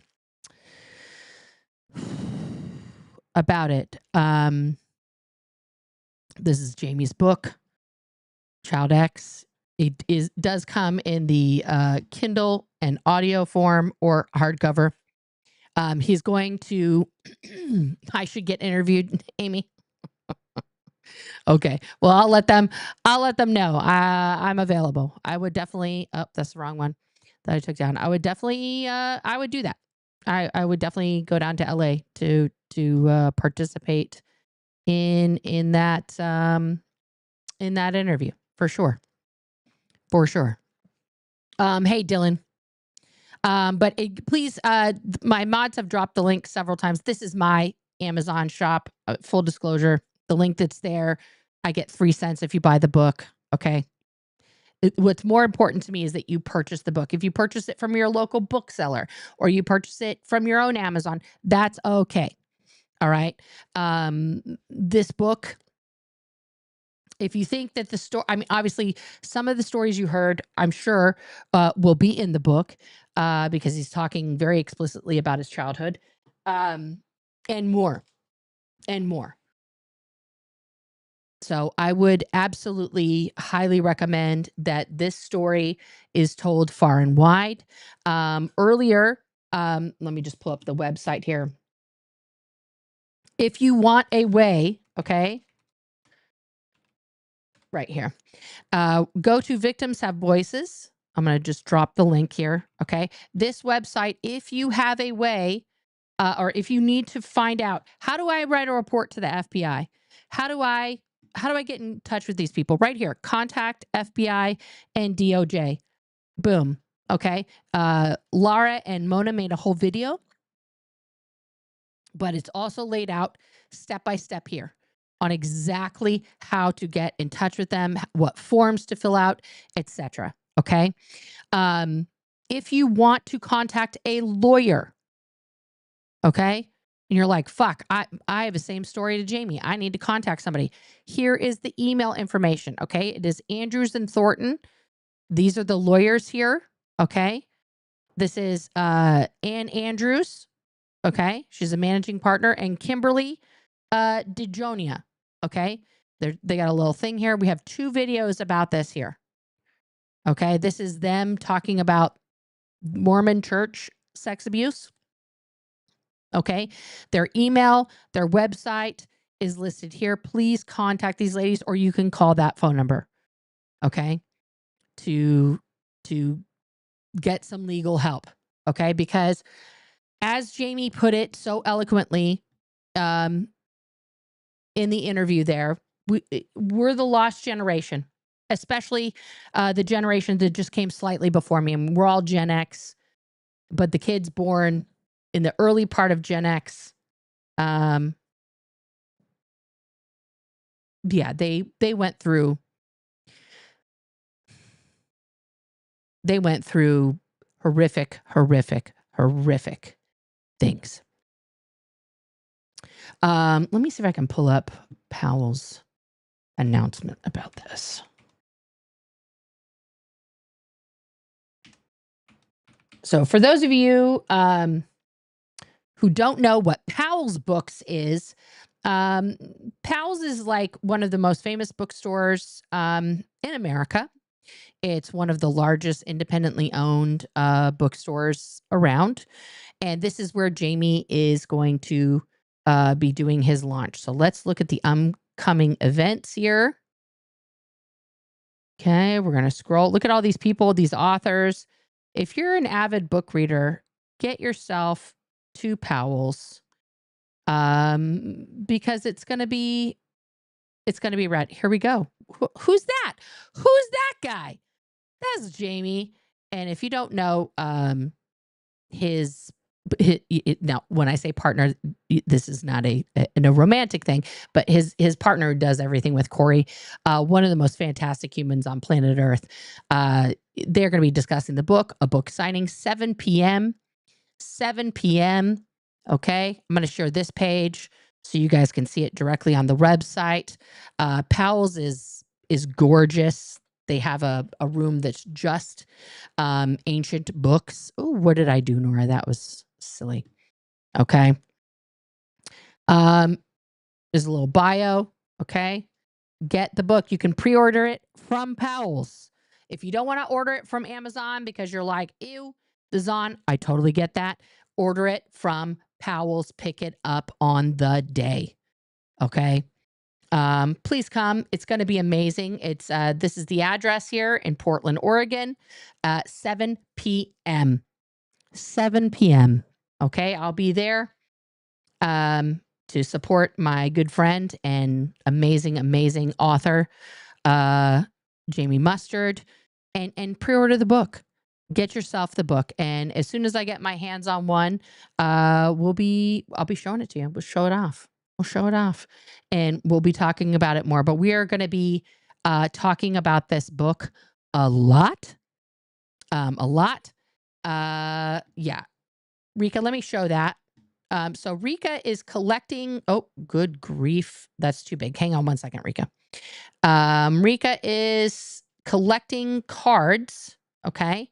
it. This is Jamie's book, Child X. It does come in the Kindle and audio form or hardcover. He's going to. I should get interviewed, Amy. Okay. Well, I'll let them know. I'm available. I would definitely. Oh, that's the wrong one that I took down. I would definitely. I would do that. I would definitely go down to LA to participate in that interview for sure. For sure. Hey, Dylan. But please, my mods have dropped the link several times. This is my Amazon shop. Full disclosure, the link that's there, I get 3 cents if you buy the book. Okay. What's more important to me is that you purchase the book. If you purchase it from your local bookseller or you purchase it from your own Amazon, that's okay. All right. This book, if you think that the story, I mean, obviously, some of the stories you heard, I'm sure, will be in the book because he's talking very explicitly about his childhood and more. So I would absolutely highly recommend that this story is told far and wide. Earlier, let me just pull up the website here. If you want a way, okay, right here. Go to Victims Have Voices. I'm going to just drop the link here. Okay. This website, if you have a way, or if you need to find out, how do I write a report to the FBI? How do I get in touch with these people? Right here, contact FBI and DOJ. Boom. Okay. Lara and Mona made a whole video, but it's also laid out step by step here on exactly how to get in touch with them, what forms to fill out, etc. Okay. If you want to contact a lawyer, okay, and you're like, fuck, I have the same story to Jamie. I need to contact somebody. Here is the email information. Okay. It is Andrews and Thornton. These are the lawyers here. Okay. This is Ann Andrews. Okay. She's a managing partner, and Kimberly DeJonia. Okay. They got a little thing here. We have 2 videos about this here. Okay. This is them talking about Mormon church sex abuse. Okay. Their email, their website is listed here. Please contact these ladies, or you can call that phone number. Okay. To get some legal help. Okay. Because as Jamie put it so eloquently, in the interview there, we're the lost generation, especially the generation that just came slightly before me. I mean, we're all Gen X, but the kids born in the early part of Gen X, yeah, they went through horrific things. Let me see if I can pull up Powell's announcement about this. So for those of you who don't know what Powell's Books is, Powell's is like one of the most famous bookstores in America. It's one of the largest independently owned bookstores around. And this is where Jamie is going to be doing his launch. So let's look at the upcoming events here. Okay, we're going to scroll. Look at all these people, these authors. If you're an avid book reader, get yourself to Powell's because it's going to be red. Here we go. Who's that? Who's that guy? That's Jamie. And if you don't know his now, when I say partner, this is not a romantic thing, but his partner does everything with Corey, one of the most fantastic humans on planet Earth. They're going to be discussing the book, a book signing, 7 p.m. 7 p.m. Okay, I'm going to share this page so you guys can see it directly on the website. Powell's is gorgeous. They have a room that's just ancient books. Oh, what did I do, Nora? That was silly. Okay. There's a little bio. Okay. Get the book. You can pre-order it from Powell's. If you don't want to order it from Amazon because you're like, ew, the Zon, I totally get that. Order it from Powell's. Pick it up on the day. Okay. Please come. It's going to be amazing. It's this is the address here in Portland, Oregon, 7 p.m. 7 p.m. Okay, I'll be there to support my good friend and amazing author, Jamie Mustard, and pre-order the book. Get yourself the book, and as soon as I get my hands on one, I'll be showing it to you. We'll show it off. We'll show it off, and we'll be talking about it more. But we are going to be talking about this book a lot. Yeah. Rika, let me show that. So Rika is collecting. Oh, good grief. That's too big. Hang on one second, Rika. Rika is collecting cards, okay,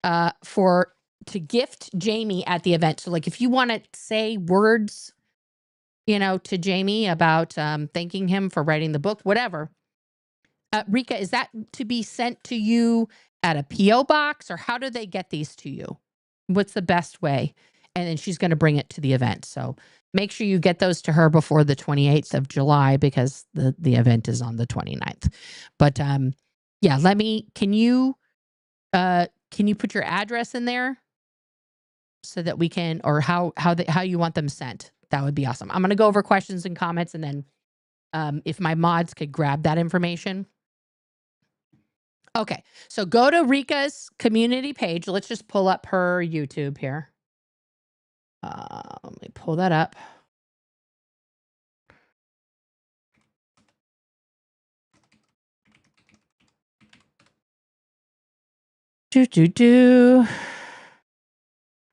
to gift Jamie at the event. So like if you want to say words, to Jamie about thanking him for writing the book, whatever. Rika, is that to be sent to you at a P.O. box, or how do they get these to you? What's the best way? And then she's going to bring it to the event. So make sure you get those to her before the 28th of July because the event is on the 29th. But yeah, can you put your address in there so that we can, or how you want them sent? That would be awesome. I'm going to go over questions and comments, and then if my mods could grab that information. Okay, so go to Rika's community page. Let's just pull up her YouTube here. Let me pull that up.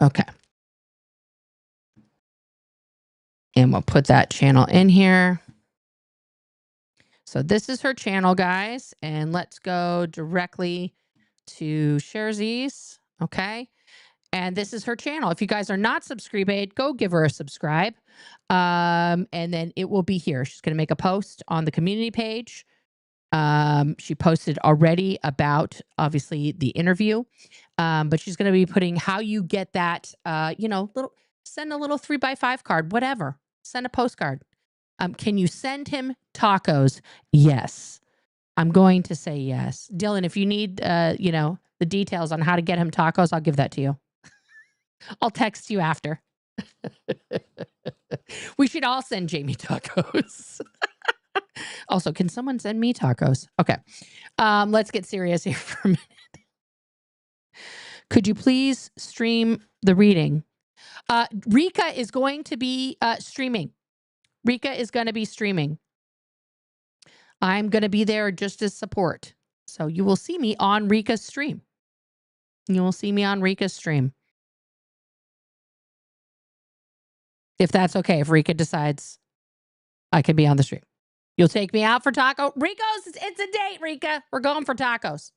Okay. And we'll put that channel in here. So this is her channel, guys. And let's go directly to Sharesies. Okay. And this is her channel. If you guys are not subscribed, go give her a subscribe. And then it will be here. She's going to make a post on the community page. She posted already about, obviously, the interview. But she's going to be putting how you get that, send a little 3x5 card, whatever. Send a postcard. Can you send him tacos? Yes. I'm going to say yes. Dylan, if you need, the details on how to get him tacos, I'll give that to you. I'll text you after. We should all send Jamie tacos. Also, can someone send me tacos? Okay. Let's get serious here for a minute. Could you please stream the reading? Rika is going to be streaming. Rika is going to be streaming. I'm going to be there just as support. So you will see me on Rika's stream. You will see me on Rika's stream. If that's okay, if Rika decides I can be on the stream. You'll take me out for taco. Rico's, it's a date, Rika. We're going for tacos.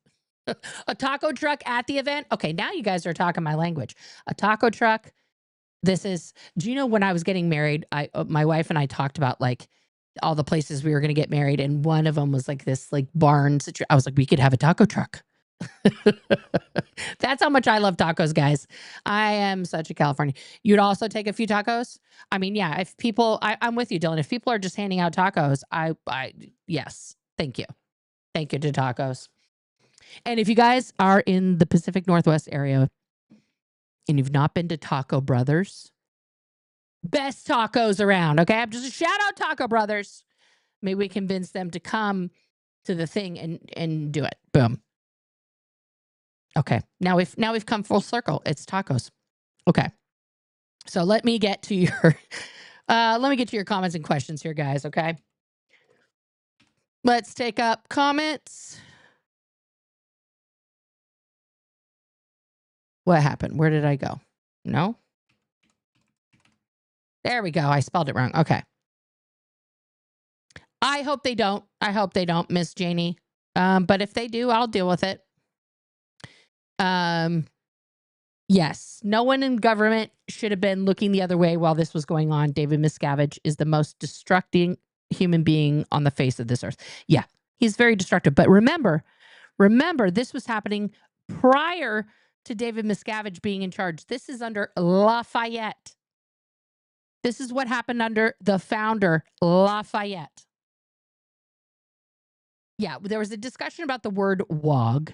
A taco truck at the event. Okay, now you guys are talking my language. A taco truck. Do you know when I was getting married, my wife and I talked about like all the places we were going to get married. And one of them was like this like barn situation. I was like, we could have a taco truck. That's how much I love tacos, guys. I am such a Californian. You'd also take a few tacos. I mean, yeah, if people, I'm with you, Dylan. If people are just handing out tacos, yes. Thank you. Thank you to tacos. And if you guys are in the Pacific Northwest area and you've not been to Taco Brothers, best tacos around. Okay. I'm just a shout out Taco Brothers. Maybe we convince them to come to the thing and do it. Boom. Okay. Now we've come full circle. It's tacos. Okay. So let me get to your comments and questions here, guys. Okay. Let's take up comments. What happened? Where did I go? No. There we go. I spelled it wrong. Okay. I hope they don't. I hope they don't, Miss Janie. But if they do, I'll deal with it. Yes, no one in government should have been looking the other way while this was going on. David Miscavige is the most destructing human being on the face of this earth. Yeah, he's very destructive. But remember, this was happening prior to David Miscavige being in charge. This is under Lafayette. This is what happened under the founder, Lafayette. Yeah, there was a discussion about the word WOG.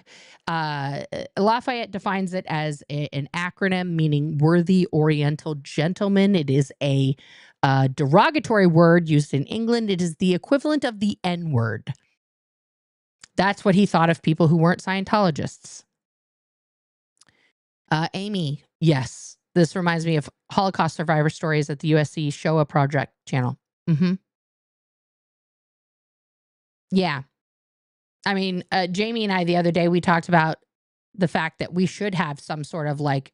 Lafayette defines it as an acronym meaning worthy oriental gentleman. It is a derogatory word used in England. It is the equivalent of the N-word. That's what he thought of people who weren't Scientologists. Amy, yes. This reminds me of Holocaust survivor stories at the USC Shoah Project channel. Yeah. I mean, Jamie and I the other day, we talked about the fact that we should have some sort of like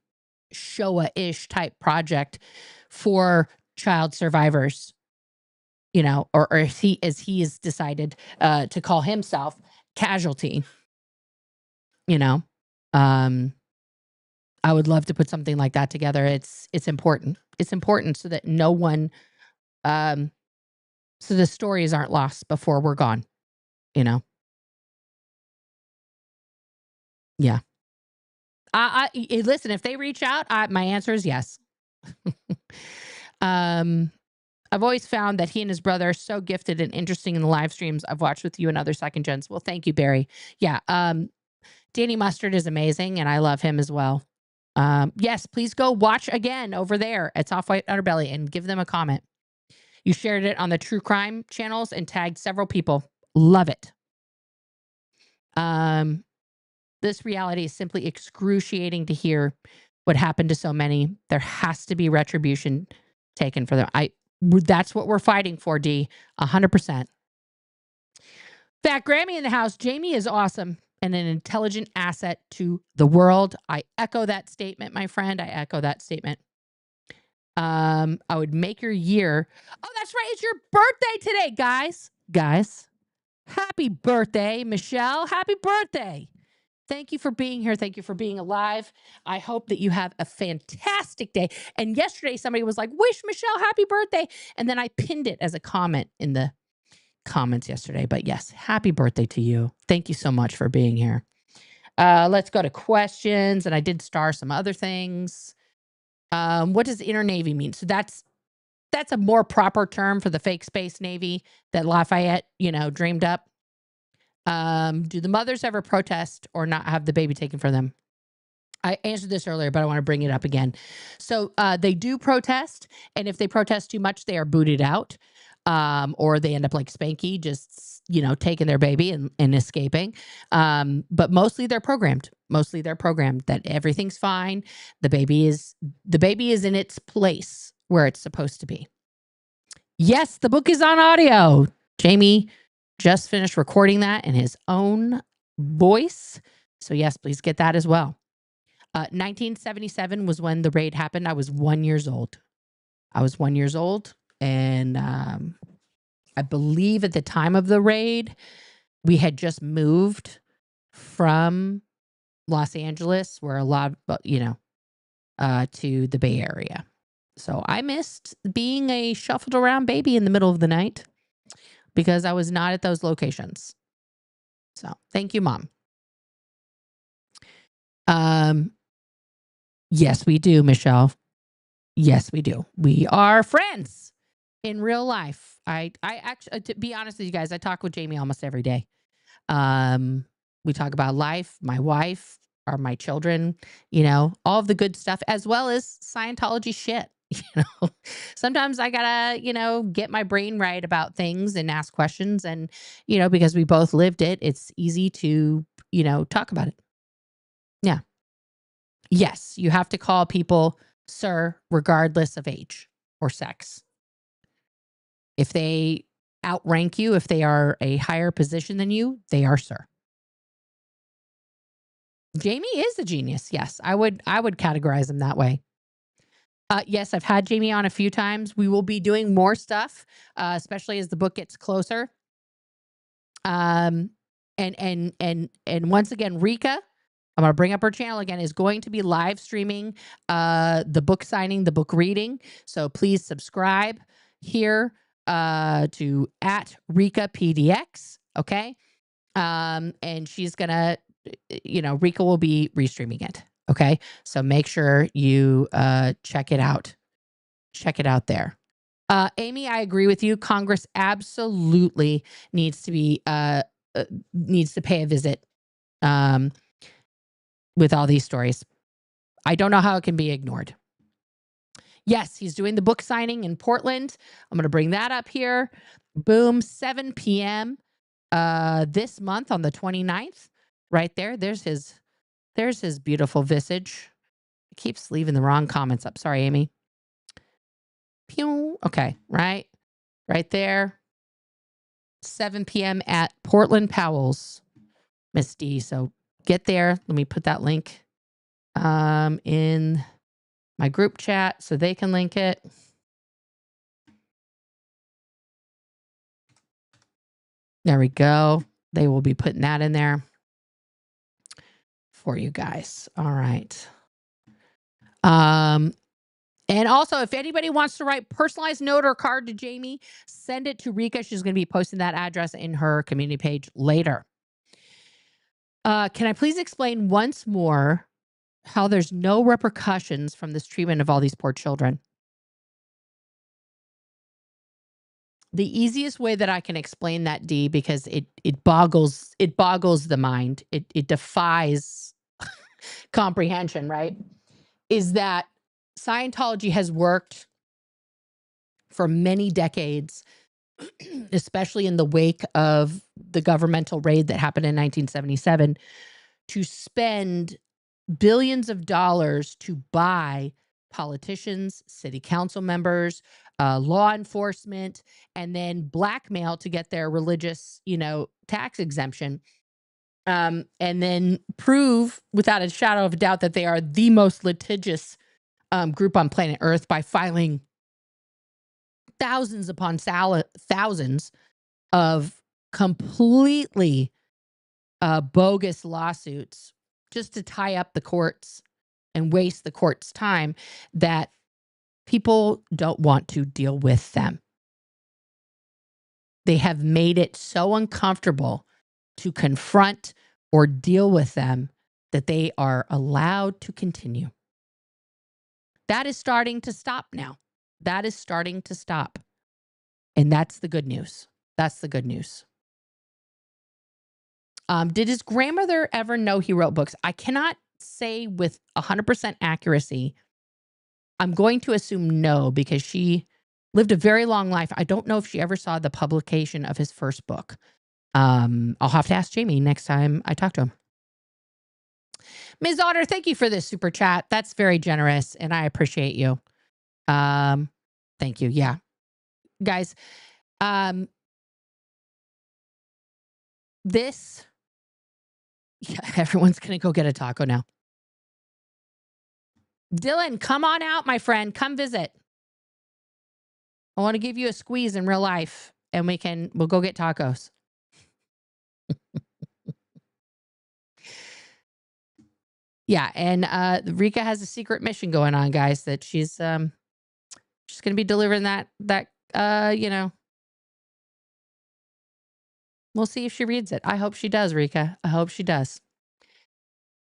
Shoah-ish type project for child survivors, you know, or as he has decided to call himself, casualty. You know, I would love to put something like that together. It's important. It's important so that no one, so the stories aren't lost before we're gone. You know. Yeah. Listen, if they reach out, my answer is yes. I've always found that he and his brother are so gifted and interesting in the live streams I've watched with you and other second gens. Well, thank you, Barry. Yeah. Danny Mustard is amazing, and I love him as well. Yes, please go watch again over there at Soft White Underbelly and give them a comment. You shared it on the True Crime channels and tagged several people. Love it. This reality is simply excruciating to hear what happened to so many. There has to be retribution taken for them. That's what we're fighting for, D. 100%. Fat Grammy in the house. Jamie is awesome and an intelligent asset to the world. I echo that statement, my friend. I echo that statement. I would make your year. Oh, that's right. It's your birthday today, guys. Guys, happy birthday, Michelle. Happy birthday. Thank you for being here. Thank you for being alive. I hope that you have a fantastic day. And yesterday, somebody was like, wish Michelle happy birthday. And then I pinned it as a comment in the comments yesterday. But yes, happy birthday to you. Thank you so much for being here. Let's go to questions. And I did star some other things. What does inner Navy mean? So that's a more proper term for the fake space Navy that Lafayette, dreamed up. Do the mothers ever protest or not have the baby taken from them? I answered this earlier, but I want to bring it up again. So they do protest, and if they protest too much, they are booted out, or they end up like Spanky, just taking their baby and escaping. But mostly they're programmed. That everything's fine. The baby is in its place where it's supposed to be. Yes, the book is on audio. Jamie just finished recording that in his own voice. So yes, please get that as well. 1977 was when the raid happened. I was 1 year old. And I believe at the time of the raid, we had just moved from Los Angeles, where a lot of, to the Bay Area. So I missed being a shuffled around baby in the middle of the night, because I was not at those locations. So thank you, Mom. Yes, we do, Michelle. Yes, we do. We are friends in real life. I actually, to be honest with you guys, I talk with Jamie almost every day. We talk about life, my wife, or my children, all of the good stuff, as well as Scientology shit. Sometimes I gotta, get my brain right about things and ask questions. And, because we both lived it, it's easy to, talk about it. Yeah. Yes. You have to call people sir, regardless of age or sex. If they outrank you, if they are a higher position than you, they are sir. Jamie is a genius. Yes, I would categorize him that way. Yes, I've had Jamie on a few times. We will be doing more stuff, especially as the book gets closer. And once again, Rika, I'm going to bring up her channel again, is going to be live streaming the book signing, the book reading. So please subscribe here to @RikaPDX. Okay. And she's going to, Rika will be restreaming it. Okay. So make sure you check it out. Check it out there. Amy, I agree with you. Congress absolutely needs to be needs to pay a visit with all these stories. I don't know how it can be ignored. Yes, he's doing the book signing in Portland. I'm going to bring that up here. Boom, 7 p.m. This month on the 29th. Right there. There's his beautiful visage. It keeps leaving the wrong comments up. Sorry, Amy. Pew. Okay, right there. 7 p.m. at Portland Powell's, Miss D. So get there. Let me put that link in my group chat so they can link it. There we go. They will be putting that in there for you guys. All right. And also, if anybody wants to write personalized note or card to Jamie, send it to Rika. She's going to be posting that address in her community page later. Can I please explain once more how there's no repercussions from this treatment of all these poor children? The easiest way that I can explain that, D, because it boggles the mind. It defies comprehension, right? Is that Scientology has worked for many decades, especially in the wake of the governmental raid that happened in 1977, to spend billions of dollars to buy politicians, city council members, law enforcement, and then blackmail to get their religious, tax exemption. And then prove without a shadow of a doubt that they are the most litigious group on planet Earth by filing thousands upon thousands of completely bogus lawsuits just to tie up the courts and waste the court's time, that people don't want to deal with them. They have made it so uncomfortable to confront or deal with them that they are allowed to continue. That is starting to stop now. That is starting to stop. And that's the good news. That's the good news. Did his grandmother ever know he wrote books? I cannot say with 100% accuracy. I'm going to assume no, because she lived a very long life. I don't know if she ever saw the publication of his first book. I'll have to ask Jamie next time I talk to him. Ms. Otter, thank you for this super chat. That's very generous, and I appreciate you. Thank you. Yeah. Guys, everyone's going to go get a taco now. Dylan, come on out, my friend. Come visit. I want to give you a squeeze in real life, and we'll go get tacos. Yeah, and Rika has a secret mission going on, guys, that she's going to be delivering that we'll see if she reads it. I hope she does, Rika. I hope she does.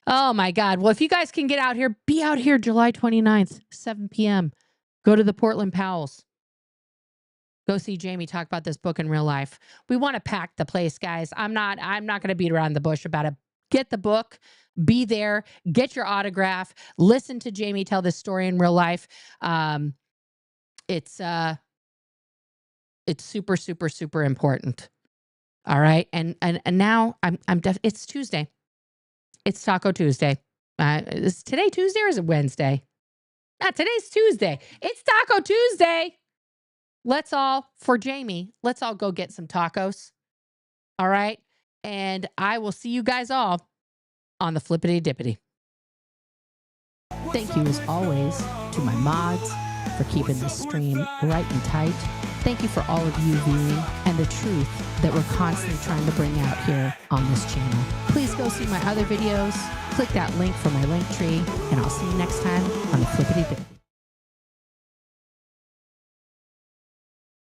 Oh my God. Well, if you guys can get out here, be out here July 29th, 7 p.m. Go to the Portland Powells. Go see Jamie talk about this book in real life. We want to pack the place, guys. I'm not going to beat around the bush about it. Get the book, be there, get your autograph, listen to Jamie tell this story in real life. It's super, super, super important. All right. And now it's Tuesday. It's Taco Tuesday. Is today Tuesday or is it Wednesday? Today's Tuesday. It's Taco Tuesday. For Jamie, let's all go get some tacos. All right. And I will see you guys all on the Flippity Dippity. Thank you, as always, to my mods for keeping this stream right and tight. Thank you for all of you viewing and the truth that we're constantly trying to bring out here on this channel. Please go see my other videos. Click that link for my link tree, and I'll see you next time on the Flippity Dippity.